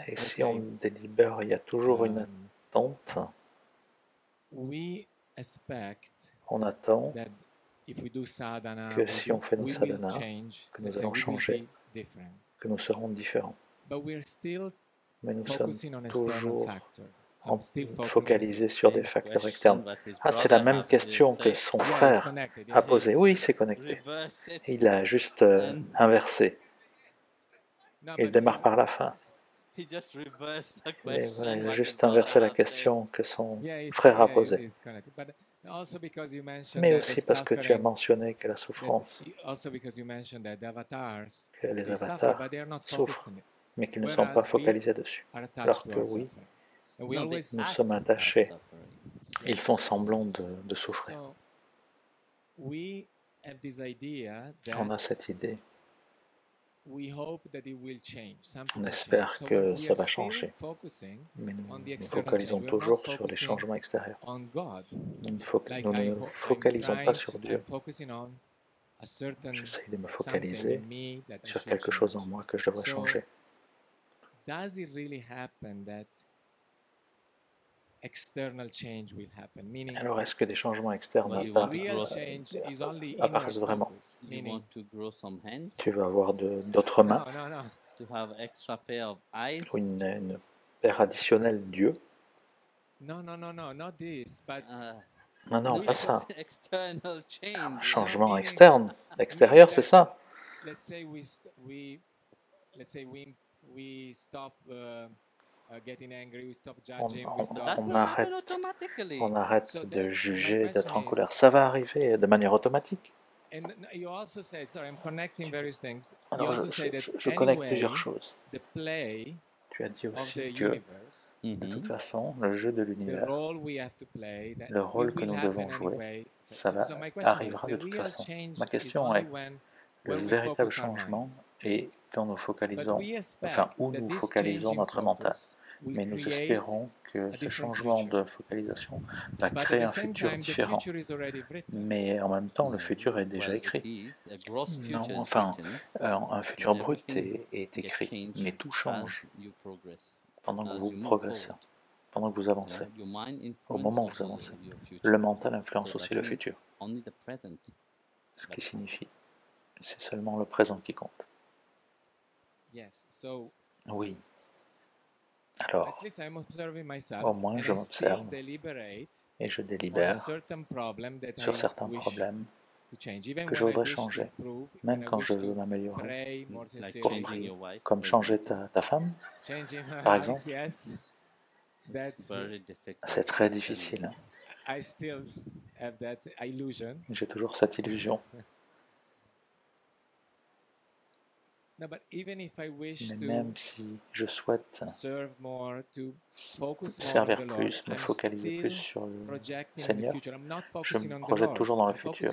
A: Et si on délibère, il y a toujours une attente. On attend que si on fait nos sadhana, que nous allons changer, que nous serons différents. Mais nous sommes toujours focalisés sur des facteurs externes. Ah, c'est la même question que son frère a posée. Oui, c'est connecté. Il a juste inversé. Il démarre par la fin. Et voilà, il a juste inversé la question que son frère a posée. Mais aussi parce que tu as mentionné que la souffrance, que les avatars souffrent, mais qu'ils ne sont pas focalisés dessus. Alors que oui, nous sommes attachés. Ils font semblant de souffrir. On a cette idée. On espère que ça va changer, mais nous nous focalisons toujours sur les changements extérieurs. Nous ne nous focalisons pas sur Dieu. J'essaie de me focaliser sur quelque chose en moi que je devrais changer. Alors, est-ce que des changements externes apparaissent vraiment? Tu veux avoir d'autres mains ou une paire additionnelle Dieu? Non, pas ça. Un changement externe. Extérieur, c'est ça. On arrête de juger, d'être en colère. Ça va arriver de manière automatique. Alors, je connecte plusieurs choses. Tu as dit aussi que, de toute façon, le jeu de l'univers, le rôle que nous devons jouer, ça arrivera de toute façon. Ma question est, le véritable changement est quand nous focalisons, où nous focalisons notre mental. Mais nous espérons que ce changement de focalisation va créer un futur différent. Mais en même temps, le futur est déjà écrit. Non, un futur brut est écrit, mais tout change pendant que vous progressez, pendant que vous avancez. Au moment où vous avancez, le mental influence aussi le futur. Ce qui signifie que c'est seulement le présent qui compte. Oui. Alors, au moins je m'observe et je délibère sur certains problèmes que je voudrais changer, même quand je veux m'améliorer, pour prier, comme changer ta femme, par exemple. C'est très difficile. J'ai toujours cette illusion. Mais même si je souhaite servir plus, me focaliser plus sur le Seigneur, je me projette toujours dans le futur.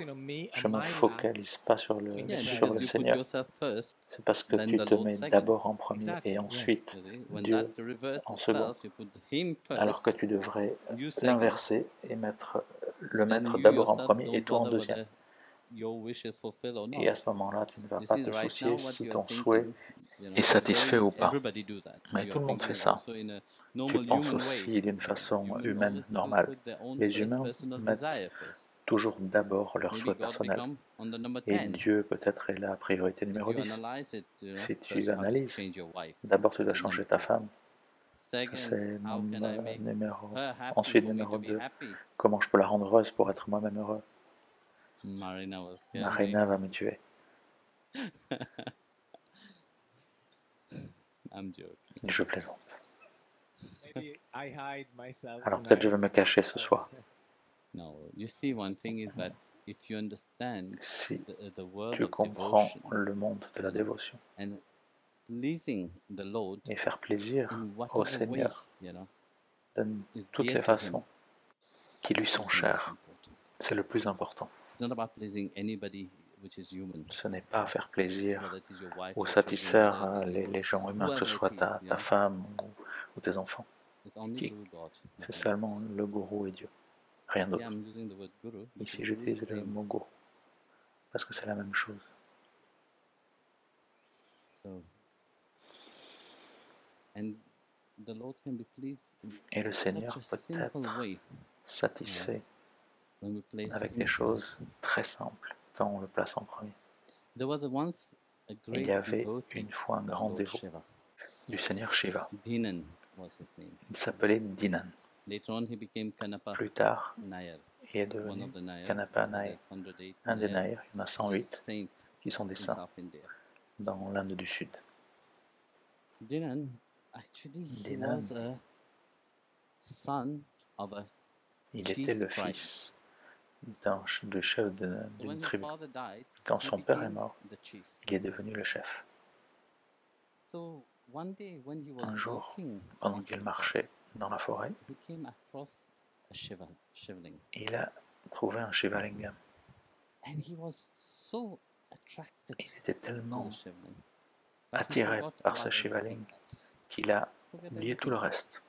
A: Je ne me focalise pas sur le Seigneur. C'est parce que tu te mets d'abord en premier et ensuite Dieu en second. Alors que tu devrais l'inverser et le mettre d'abord en premier et toi en deuxième. Et à ce moment-là, tu ne vas pas te soucier si ton souhait est satisfait ou pas. Mais tout le monde fait ça. Tu penses aussi d'une façon humaine normale. Les humains mettent toujours d'abord leur souhait personnel. Et Dieu peut-être est la priorité numéro 10. Si tu analyses, d'abord tu dois changer ta femme. Ça c'est ensuite numéro 2. Comment je peux la rendre heureuse pour être moi-même heureux? Marina va me tuer. Je plaisante. Alors peut-être je vais me cacher ce soir.
C: No, you see, one thing is that if you understand
A: Si
C: the word
A: tu
C: of
A: comprends
C: devotion
A: le monde de la dévotion
C: and pleasing the Lord
A: et faire plaisir
C: in
A: au
C: whatever way,
A: Seigneur
C: you know,
A: de
C: is
A: toutes
C: dear
A: les
C: to him,
A: façons qui lui
C: is
A: sont
C: the most
A: chères,
C: important.
A: c'est le plus important.
C: It's not about pleasing anybody which is human,
A: Ce n'est pas faire plaisir
C: whether it is your wife,
A: ou
C: your children,
A: satisfaire
C: whether it is
A: les gens humains, que ce
C: whoever
A: soit
C: it is, you
A: ta
C: know.
A: femme ou tes enfants.
C: It's only
A: Qui-
C: Guru God.
A: C'est
C: nothing
A: seulement
C: else.
A: le gourou et Dieu, rien
C: Yeah,
A: d'autre.
C: I'm using the word guru because
A: Ici
C: guru is
A: j'utilise
C: the
A: le
C: same.
A: mot gourou parce que c'est la même chose.
C: So, and the Lord can be pleased in
A: Et le Seigneur
C: such a
A: peut
C: simple
A: être
C: way
A: satisfait
C: when we place
A: avec
C: him
A: des choses
C: first.
A: très simples quand on le place en premier.
C: There was once a
A: Il
C: great
A: y avait
C: devotee
A: une fois un
C: of
A: grand
C: Lord
A: dévot
C: Shiva.
A: du Seigneur Shiva.
C: Dinan was his name.
A: Il s'appelait Dinan.
C: Later on, he became Kanapa
A: Plus tard,
C: Nayar,
A: il est
C: one
A: devenu
C: of the Nayar.
A: Kanapa Nair,
C: There's 108
A: un des
C: Nayar,
A: Naïrs. Il y en a
C: which is
A: 108
C: saint
A: qui sont des
C: in
A: saints
C: South India.
A: dans l'Inde du Sud.
C: Dinan, actually, he
A: Dinan.
C: was a son of a
A: Il
C: chief
A: était le
C: tribe.
A: fils de chef
C: So
A: d'une
C: when his
A: tribu.
C: father died,
A: Quand
C: he
A: son père est
C: became
A: mort,
C: the chief.
A: il est devenu le chef.
C: So one day when he was
A: Un jour,
C: walking
A: pendant
C: into
A: qu'il
C: the
A: marchait
C: forest,
A: dans la forêt,
C: he came across a shivling,
A: il a trouvé un Shivalingam.
C: and he was so attracted
A: Il était
C: to
A: tellement
C: the shivling that he
A: attiré
C: forgot
A: par ce
C: about
A: Shivaling
C: everything else.
A: qu'il a
C: Forget
A: oublié tout le
C: everything else.
A: reste.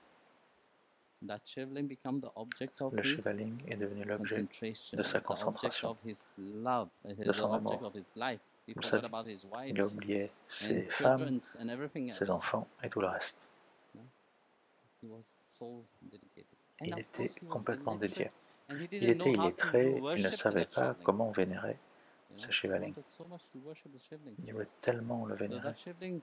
C: That shivling became the object of
A: Le
C: his
A: Shivaling est devenu l'objet
C: concentration,
A: de sa
C: the object
A: concentration,
C: of his love,
A: de
C: the
A: son
C: object
A: amour,
C: of his life. He
A: de sa
C: forgot
A: vie.
C: about his
A: Il a
C: wives
A: oublié ses
C: and
A: femmes,
C: children and everything
A: ses
C: else.
A: enfants et tout le reste.
C: He was so dedicated. And
A: Il
C: of
A: était
C: course he was
A: complètement
C: illiterate,
A: dédié.
C: and he
A: Il
C: didn't know
A: était
C: how to
A: illettré, il ne
C: worship
A: savait
C: that
A: pas
C: shivling.
A: comment vénérer
C: You
A: ce
C: know, he
A: Shivaling.
C: wanted so much to worship the shivling.
A: Il voulait tellement le
C: So
A: vénérer.
C: that shivling,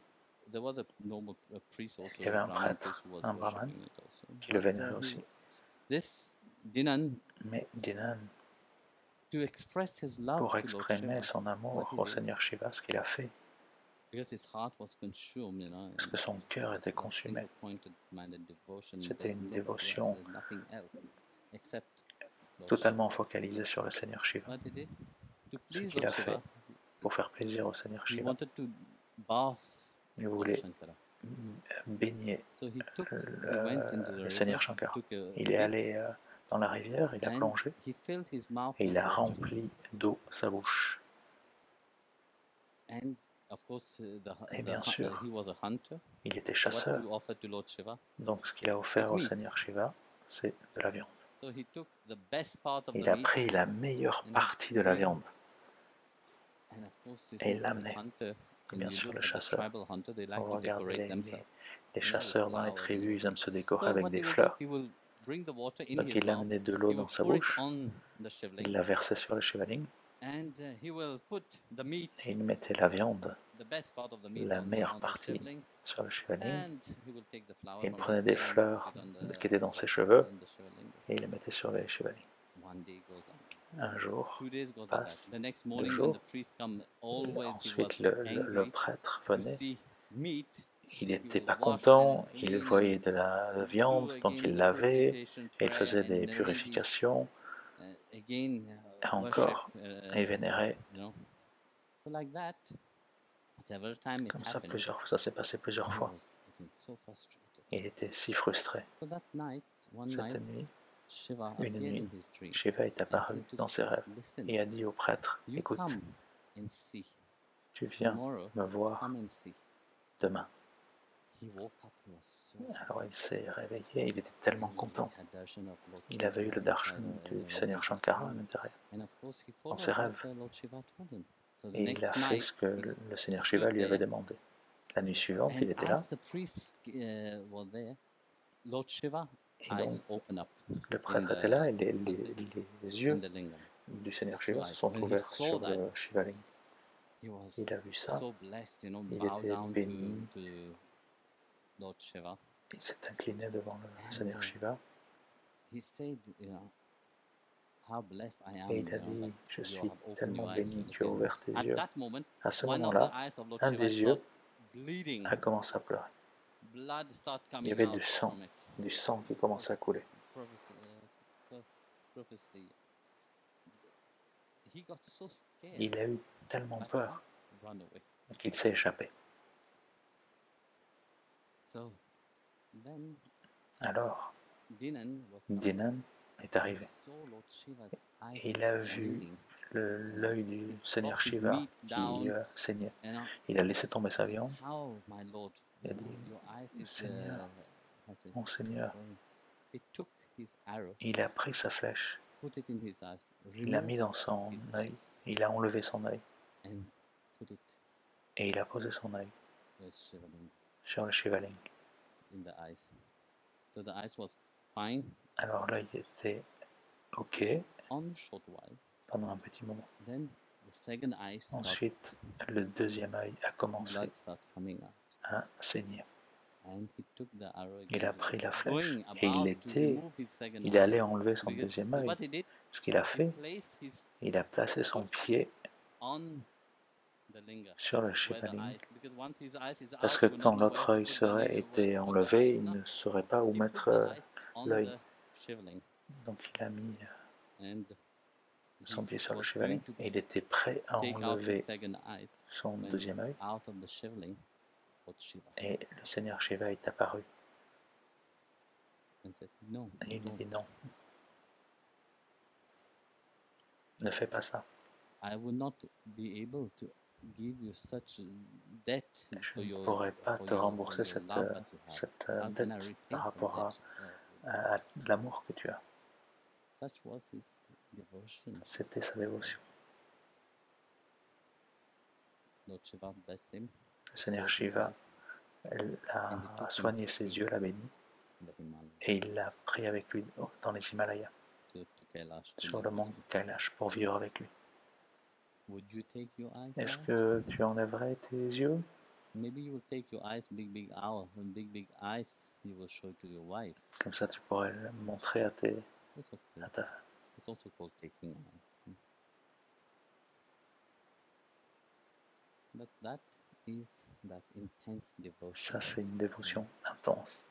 C: there was a normal priest also,
A: Il y avait
C: a
A: un
C: Brahmin
A: prêtre,
C: priest who was
A: un brahman,
C: worshiping it also.
A: qui le
C: But,
A: vénérait aussi.
C: this Dinan,
A: Mais Dinan,
C: to express his love
A: pour
C: to Lord
A: exprimer
C: Shiva,
A: son amour
C: what he
A: au
C: did,
A: Seigneur Shiva, ce qu'il a fait,
C: because his heart was consumed, you know,
A: parce que son cœur était consumé.
C: single-pointed devotion.
A: C'était
C: There's
A: une
C: nobody
A: dévotion
C: else, there's nothing else except Lord
A: totalement focalisé sur le Seigneur
C: Shiva.
A: Shiva.
C: What he did to
A: Ce
C: please
A: qu'il
C: Lord
A: a fait
C: Shiva,
A: pour faire plaisir au Seigneur
C: he
A: Shiva,
C: wanted to bath
A: il
C: Lord
A: voulait
C: Shankara.
A: baigner
C: So he went into the
A: le Seigneur
C: river,
A: Shankara.
C: took a
A: Il est
C: dip,
A: allé dans la rivière, il a
C: and
A: plongé
C: he filled his mouth
A: et
C: with
A: il a
C: water.
A: rempli d'eau sa bouche.
C: And of course,
A: Et bien sûr,
C: he was a hunter.
A: il était
C: What
A: chasseur,
C: he offered to Lord Shiva.
A: donc ce qu'il a offert au
C: meat.
A: Seigneur Shiva, c'est de la viande.
C: So he took the best part of
A: Il
C: the
A: a
C: meat,
A: pris la meilleure
C: and
A: partie de la viande
C: and of course, you
A: et
C: see,
A: il l'a
C: the
A: amené.
C: hunter, when
A: Bien
C: you
A: sûr,
C: look
A: le
C: at the
A: chasseur.
C: tribal hunter, they like
A: On
C: to
A: regarde
C: decorate themselves.
A: les chasseurs dans les tribus, ils aiment se décorer
C: So
A: avec
C: what
A: des
C: he will do,
A: fleurs.
C: he will bring the water in
A: Donc
C: his
A: il a
C: mouth,
A: amené de l'eau
C: he will
A: dans sa
C: pour it
A: bouche,
C: on the
A: il
C: shivling,
A: la versait sur le Shivaling
C: and he will put the meat,
A: et il mettait la viande,
C: the best part of the meat,
A: la
C: on
A: meilleure
C: the
A: partie
C: shivling,
A: sur le Shivaling.
C: and he will take the flower
A: Et il
C: from
A: prenait
C: his
A: des
C: hair and
A: fleurs
C: put it on
A: qui étaient dans ses cheveux
C: on the shivling.
A: et il les mettait sur les Shivalings.
C: One day goes on.
A: Un jour
C: 2 days goes by.
A: passe,
C: The next
A: 2
C: morning, when
A: jours.
C: the priest come, always he was
A: Ensuite, le
C: angry
A: prêtre
C: to
A: venait.
C: see meat.
A: Il
C: He
A: n'était
C: will
A: pas
C: wash
A: content,
C: it and
A: il
C: clean
A: voyait
C: and
A: de la
C: do
A: viande, donc
C: again
A: il
C: the
A: lavait,
C: purification
A: et il
C: prayer
A: faisait
C: and
A: des
C: really,
A: purifications,
C: again
A: et encore, et vénérait.
C: you know. So like that, several times it
A: Comme ça,
C: happened.
A: ça s'est passé plusieurs
C: He
A: fois.
C: was getting so frustrated.
A: Il était si frustré.
C: So that night, one
A: Cette
C: night,
A: nuit,
C: Shiva
A: une
C: appeared
A: nuit,
C: in his dream
A: Shiva est
C: and
A: apparu
C: said to
A: dans
C: the
A: ses
C: priest,
A: rêves
C: listen,
A: et a dit au prêtre,
C: you
A: écoute,
C: come and see.
A: tu viens
C: Tomorrow,
A: me voir
C: come and see.
A: demain.
C: He woke up, he was so
A: Alors il s'est réveillé, il était tellement content.
C: He had darshan of Lord
A: Il avait eu le darshan du Seigneur Shankara à l'intérieur.
C: And of course, he
A: dans
C: followed
A: ses
C: what
A: rêves.
C: Lord Shiva told him. So the
A: Et il a
C: next
A: fait
C: night,
A: ce que
C: he
A: le Seigneur
C: stood
A: Shiva lui avait
C: there,
A: demandé. La nuit suivante, il
C: and
A: était là,
C: as the priest was there, Lord Shiva
A: et
C: eyes
A: donc
C: open up
A: le prêtre
C: the-
A: était là, et les
C: in
A: yeux
C: the lingam.
A: du Seigneur
C: The
A: Shiva
C: two
A: se
C: eyes.
A: sont
C: When he
A: ouverts
C: saw
A: sur
C: that,
A: le Shivaling.
C: He was
A: Il a vu ça,
C: so blessed, you know,
A: il
C: bow
A: était
C: down
A: béni.
C: to Lord Shiva.
A: Il s'est incliné devant le
C: And,
A: Seigneur Shiva
C: He said, you know, how blessed I am.
A: et il a
C: you know,
A: dit,
C: that
A: je
C: you
A: suis
C: have opened
A: tellement
C: your eyes
A: béni,
C: to
A: tu as
C: look
A: ouvert tes
C: at
A: yeux.
C: that moment,
A: À ce
C: one of the
A: moment-là,
C: eyes of Lord
A: un
C: Shiva
A: des yeux
C: stopped bleeding,
A: a commencé à pleurer.
C: blood start
A: il y
C: coming
A: avait
C: out from it.
A: du sang qui commençait à couler.
C: Prophecy. He got so scared
A: Il a eu tellement
C: that
A: peur
C: he ran away.
A: qu'il s'est échappé.
C: So then
A: Alors,
C: Dinan was coming.
A: Dinan est
C: He
A: arrivé.
C: saw Lord Shiva's eyes
A: Et il a vu
C: bleeding.
A: l'œil du Seigneur Shiva qui saignait.
C: And
A: Il a laissé tomber sa viande.
C: how, my lord,
A: Il a dit,
C: your eyes is
A: Seigneur,
C: I said,
A: mon Seigneur,
C: he took his arrow,
A: il a pris sa flèche,
C: put it in his eyes,
A: il l'a mis dans son
C: his
A: œil,
C: eyes,
A: il a enlevé son œil
C: and put it
A: et il a posé son œil
C: Shivaling
A: sur le Shivaling.
C: in the eyes. So the eyes was fine
A: Alors l'œil était OK
C: on a short while.
A: pendant un petit moment.
C: Then the second eye started,
A: Ensuite, le deuxième œil a commencé
C: blood started coming out.
A: à saigner.
C: And he took the arrow again.
A: Il a
C: He
A: pris
C: was
A: la flèche
C: going
A: et
C: about to remove his second
A: il
C: eye.
A: allait enlever son
C: Because
A: deuxième œil.
C: what he did,
A: Ce qu'il a
C: he
A: fait,
C: placed his
A: il a placé son pied
C: on the linga.
A: sur le
C: Where the
A: Shivaling.
C: eyes, because once his eyes is
A: Parce
C: out,
A: que
C: he will
A: quand
C: not know
A: l'autre
C: where
A: œil
C: to put the
A: serait
C: linga,
A: été
C: where to put the
A: enlevé,
C: eyes,
A: il
C: no?
A: ne saurait pas où
C: He put
A: mettre
C: the eyes on
A: l'œil.
C: the Shivaling,
A: Donc il a mis
C: and
A: son pied sur le
C: was
A: Shivaling
C: going to
A: et il était prêt à
C: take out his
A: enlever
C: second eyes
A: son
C: when
A: deuxième œil.
C: out of the Shivaling was Shiva,
A: Et le Seigneur Shiva est apparu.
C: and said, "No,
A: Et il lui
C: no,
A: dit non. Ne fais pas ça.
C: I will not be able to give you such debt
A: Je
C: for
A: ne
C: your
A: pourrais pas
C: for
A: te
C: your-
A: rembourser
C: for your
A: cette,
C: love that you have.
A: cette
C: How can I
A: dette
C: repay
A: par
C: for
A: rapport
C: that?
A: à l'amour que tu as.
C: Such was his devotion.
A: C'était sa dévotion.
C: Lord Shiva blessed him.
A: Le Seigneur
C: saved his
A: Shiva
C: eyes,
A: a soigné ses yeux, l'a béni,
C: the Himalaya,
A: et il l'a pris avec lui dans les Himalayas,
C: to Kailash, to
A: sur
C: live
A: le
C: with
A: mont
C: him.
A: Kailash, pour vivre avec lui.
C: Would you take your eyes
A: Est-ce
C: out?
A: que tu enlèverais tes yeux?
C: Maybe you will take your eyes, big owl, and big eyes. You will show it to your wife.
A: Comme ça, tu pourrais le montrer à
C: It's okay.
A: ta
C: It's also called taking eyes. But that is that intense devotion.
A: Ça, c'est une dévotion intense.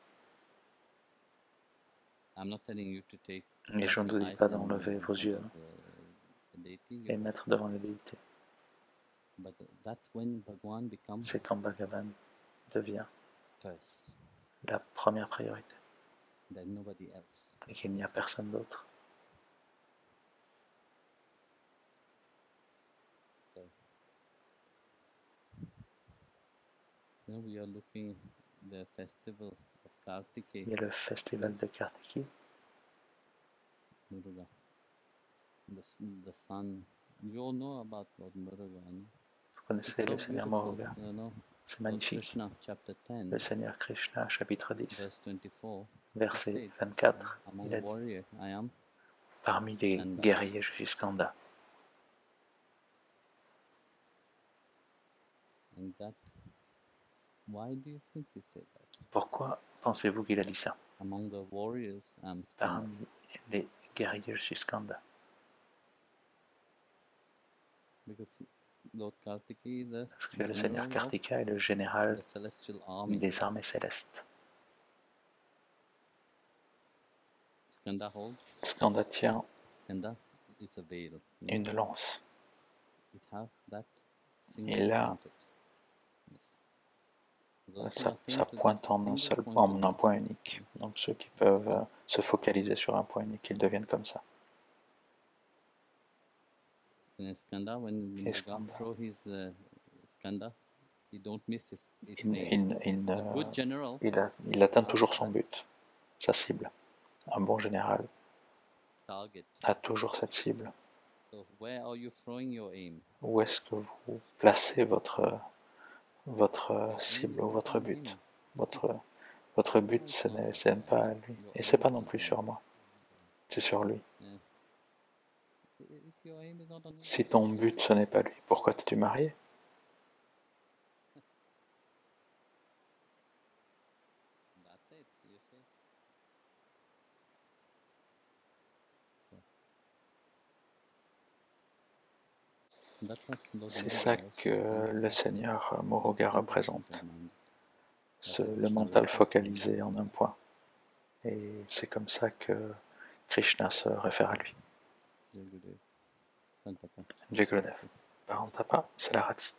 C: I'm not telling you to take.
A: Et je ne vous dis pas d'enlever vos yeux
C: The deity,
A: et mettre devant les déités.
C: but that's when Bhagwan becomes
A: C'est quand Bhagavan devient
C: first.
A: la première priorité
C: Then nobody else.
A: et qu'il n'y a personne d'autre.
C: So now we are looking the festival of Kartikeya,
A: Il y a le festival de Kartiki,
C: Muruga. The sun. You all know about Lord Muruga, no?
A: vous connaissez le Seigneur Muruga,
C: you know.
A: c'est
C: Lord
A: magnifique.
C: Krishna, chapter 10,
A: Le Seigneur Krishna, chapitre 10,
C: verse 24.
A: verset 24,
C: Among
A: il a dit,
C: warrior I am,
A: parmi les
C: Skanda.
A: guerriers, je suis Skanda.
C: and that. Why do you think he said that?
A: Pourquoi pensez-vous qu'il a dit ça?
C: Among the warriors I'm Skanda.
A: Parmi les guerriers, je suis Skanda.
C: Because Lord Kartikeya, the
A: Parce que le
C: general
A: Seigneur
C: of
A: Kartika est le général
C: the celestial army,
A: des armées célestes.
C: Skanda hold.
A: Skanda tient
C: Skanda, it's a veil.
A: une lance.
C: It have that
A: Et là,
C: pointed. Yes. Those who
A: Ça
C: attend to
A: pointe
C: that
A: en un
C: single
A: seul,
C: point
A: en
C: of
A: un point
C: view,
A: unique. Donc ceux qui peuvent se focaliser sur un point unique, ils deviennent comme ça.
C: and Skanda, when
A: Et
C: Bhagavan
A: Skanda.
C: throw his Skanda, he don't miss its
A: Il,
C: name.
A: il,
C: A good general
A: il atteint toujours son but, sa cible. Un bon général
C: target.
A: a toujours cette cible.
C: So where are you throwing your aim?
A: Où est-ce que vous placez votre cible ou votre but? Votre but, ce n'est pas à lui. Et c'est pas non plus sur moi. C'est sur lui.
C: If your aim is not on you,
A: Si ton but, ce n'est pas lui, pourquoi t'es-tu marié?
C: that's it, you see. That's what Lord
A: C'est
C: Muruga
A: ça
C: also
A: que
C: stands
A: le
C: for.
A: Seigneur Muruga représente. le mental focalisé en un point. Et c'est comme ça que Krishna se réfère à lui. Jai Gurudev. Parantapa, c'est la rati.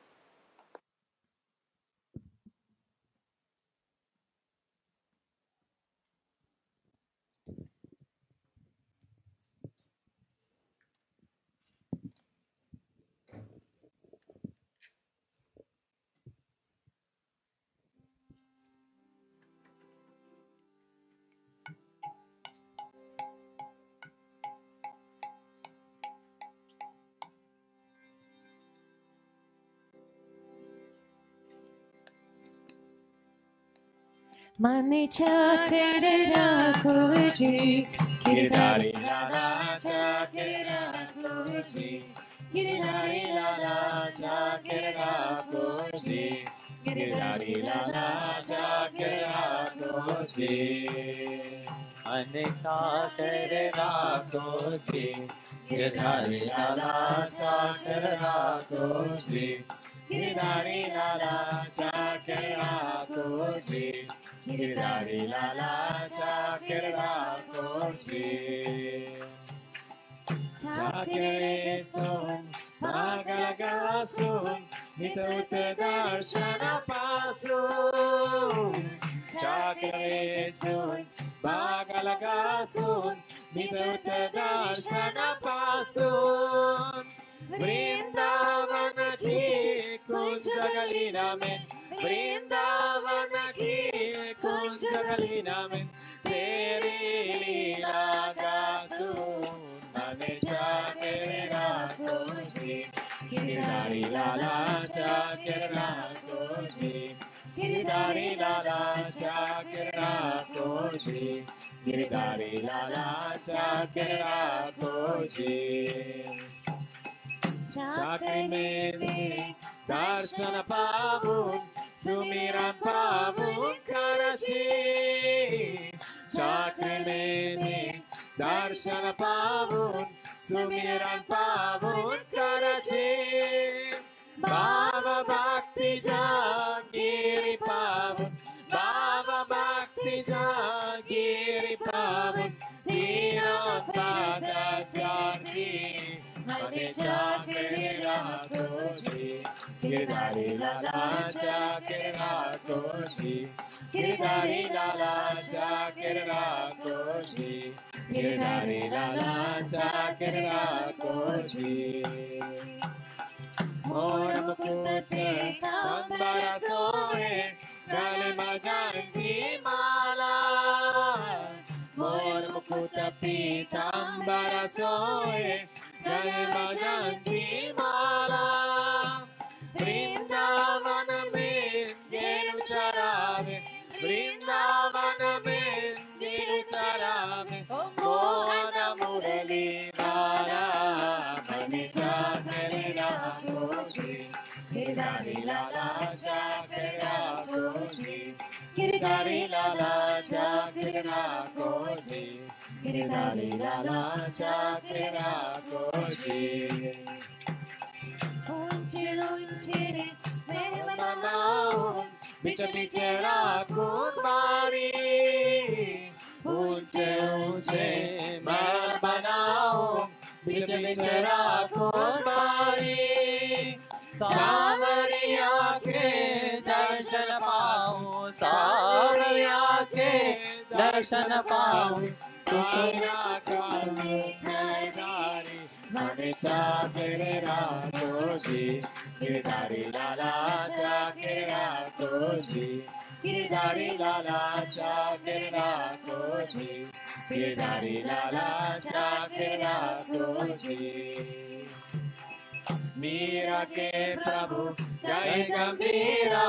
D: Mane chakra kuji, giridhari lala chakra kuji, giridhari lala chakra kuji, giridhari lala chakra kuji.
B: Mane chakra kuji, giridhari lala chakra kuji, giridhari lala chakra kuji. Giridhari lala chakra kuji. Chakre sun, magalaga sun, nitauta darshana pasun. Chakre sun, magalaga sun, nitauta darshana pasun. Vrindavana ki kunjagalina mein, Vrindavana ki kunjagalina mein, teri leela ka sun, mane chakra kuji, giridhari lala chakra kuji, giridhari lala chakra kuji, giridhari lala chakra kuji. Chakra mein darsana pavun, sumiran pavun karachi. Chakra mein darsana pavun, sumiran pavun karachi. Bhava bhakti jagiri pavun, Bhava bhakti jagiri pavun, Dina pada syargi. Mane chakra kuji, giridhari lala chakra kuji, giridhari lala chakra kuji, giridhari lala chakra kuji. Mora mukut tambara soe, gale majanti mala. Mora mukut tambara soe, gale majanti mala. Vrindavana mein gelu charave, Vrindavana mein gelu charave, Mohana murali rara, mane chakra kuji, giridhari lala chakra kuji, giridhari lala chakra kuji, giridhari lala chakra kuji. Unchiri unchiri mehmanaun, bicha bicha rakun mari. Unche unche mehmanaun, bicha bicha rakun mari. Savariya ke darshan paun, Savariya ke darshan paun, Tukara kazi khaydari. Mane chakra kuji, giridhari lala chakra kuji, giridhari lala chakra kuji, giridhari lala chakra kuji. Meera ke Prabhu jai gambira,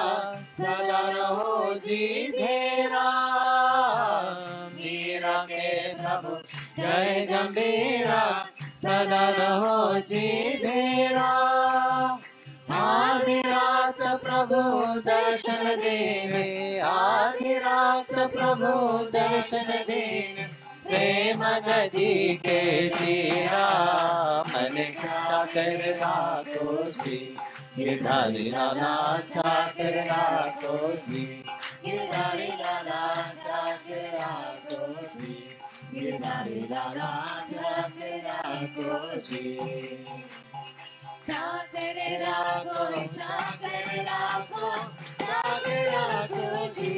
B: sada raho ji dhera. Meera ke Prabhu jai gambira, sada raho ji dhera. आधी रात प्रभु दर्शन देने, आधी रात प्रभु दर्शन देने, प्रेम नदी के तीरा। मन चकरा कुजी, गिरधारी लाला चकरा कुजी, Giridhari Lala Chakra Giridhari Lala Chakra Chakra Rakho Chakra Rakho Chakra Rakho ji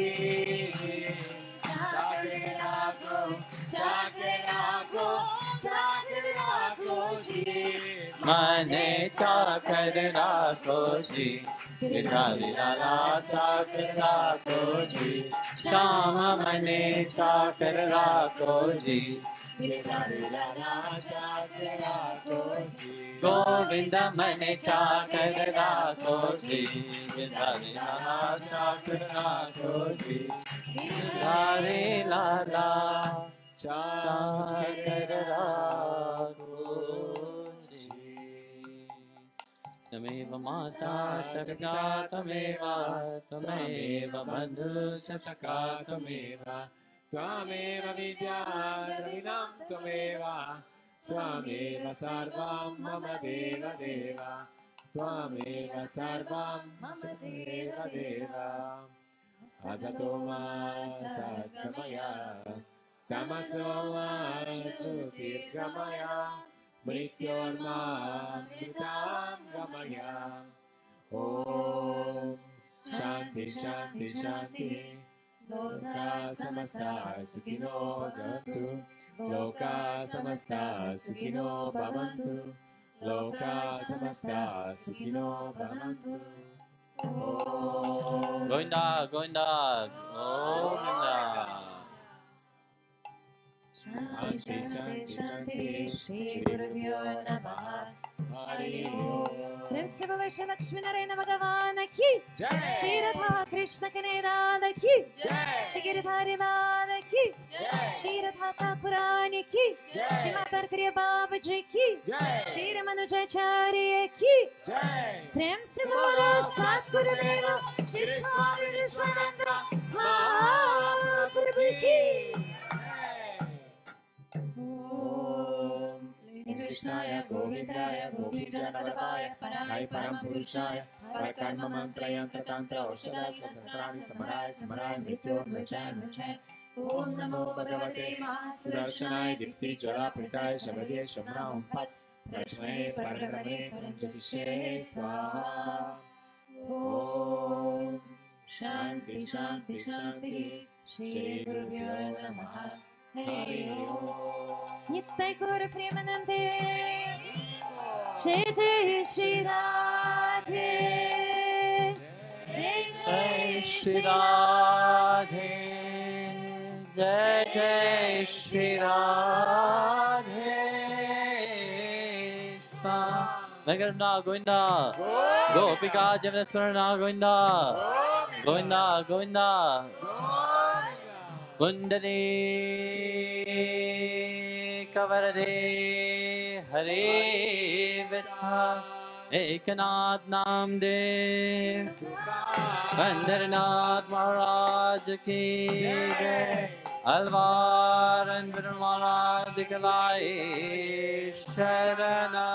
B: Chakra Rakho Chakra Rakho Chakra Rakho ji
A: Mane Chakra Rakho ji Giridhari Lala Chakra Rakho ji Shama Mane Chakra Rakho ji Giridhari Lala Chakra Rakho ji Govinda Mane Chakra Rakho ji Giridhari Lala Chakra Rakho ji Giridhari Lala Chakra Rakho ji Tameva Mata Chakra Tameva Tameva Bandhusya Saka Tameva Tvameva Vidya Dravinam Tvameva Tvameva Sarvam Mama Deva Deva Tvameva Sarvam Mama Deva Deva Asatoma Satgamaya Tamasoma Jyotirgamaya Mrityorma Mritam Gamaya Om Shanti Shanti Shanti Loka Samasta Sukhino Bhavantu Loka Samasta Sukhino Bhavantu Loka Samasta Sukhino Bhavantu Govinda Govinda Govinda Shanti Shanti Shanti Shri Gurubhyo Namaha Hari Om
D: Prince Bhagavashi Lakshmi Narayana Bhagavana ki
A: Jai
D: Shri Radha Krishna Kanirada ki
A: Jai
D: Shri Giridhari Lala ki
A: Jai
D: Shri Radha Purani ki
A: Jai
D: Shri Matar Kriya Babaji ki
A: Jai
D: Shri Ramanujacharya ki
A: Jai
D: Prem se bola Satgurudeva Shri Swami Vishwananda Mahaprabhu ki Krishnaya Govindaya Govindjanavadaya Parai Parampurusaya Parakarma Mantra Yantra Tantra Oshada Sasasrani Samaraya Samaraya Mrityo Mrachay Mrachay Om Namo Bhagavate Sudarshanaya Dipti Jala Pritaya Shabade Shamra Pat Prachmane Paramane Paramjatishe Swaha Om Shanti Shanti Shanti Shri Gurubhyo Namaha Hari Om Nittai Gaura Premanande Jai Jai Shri Radhe Jai Jai
A: Shri Radhe Jai Jai Shri Radhe Venkatramana Govinda Gopika Jagannatheswarana Govinda Govinda Govinda Kundali Kavarade Hare Vitha Ekanath Namdev Kandarnath Maharaj ki Jai Alvar and Brahmana Dikalai Sharana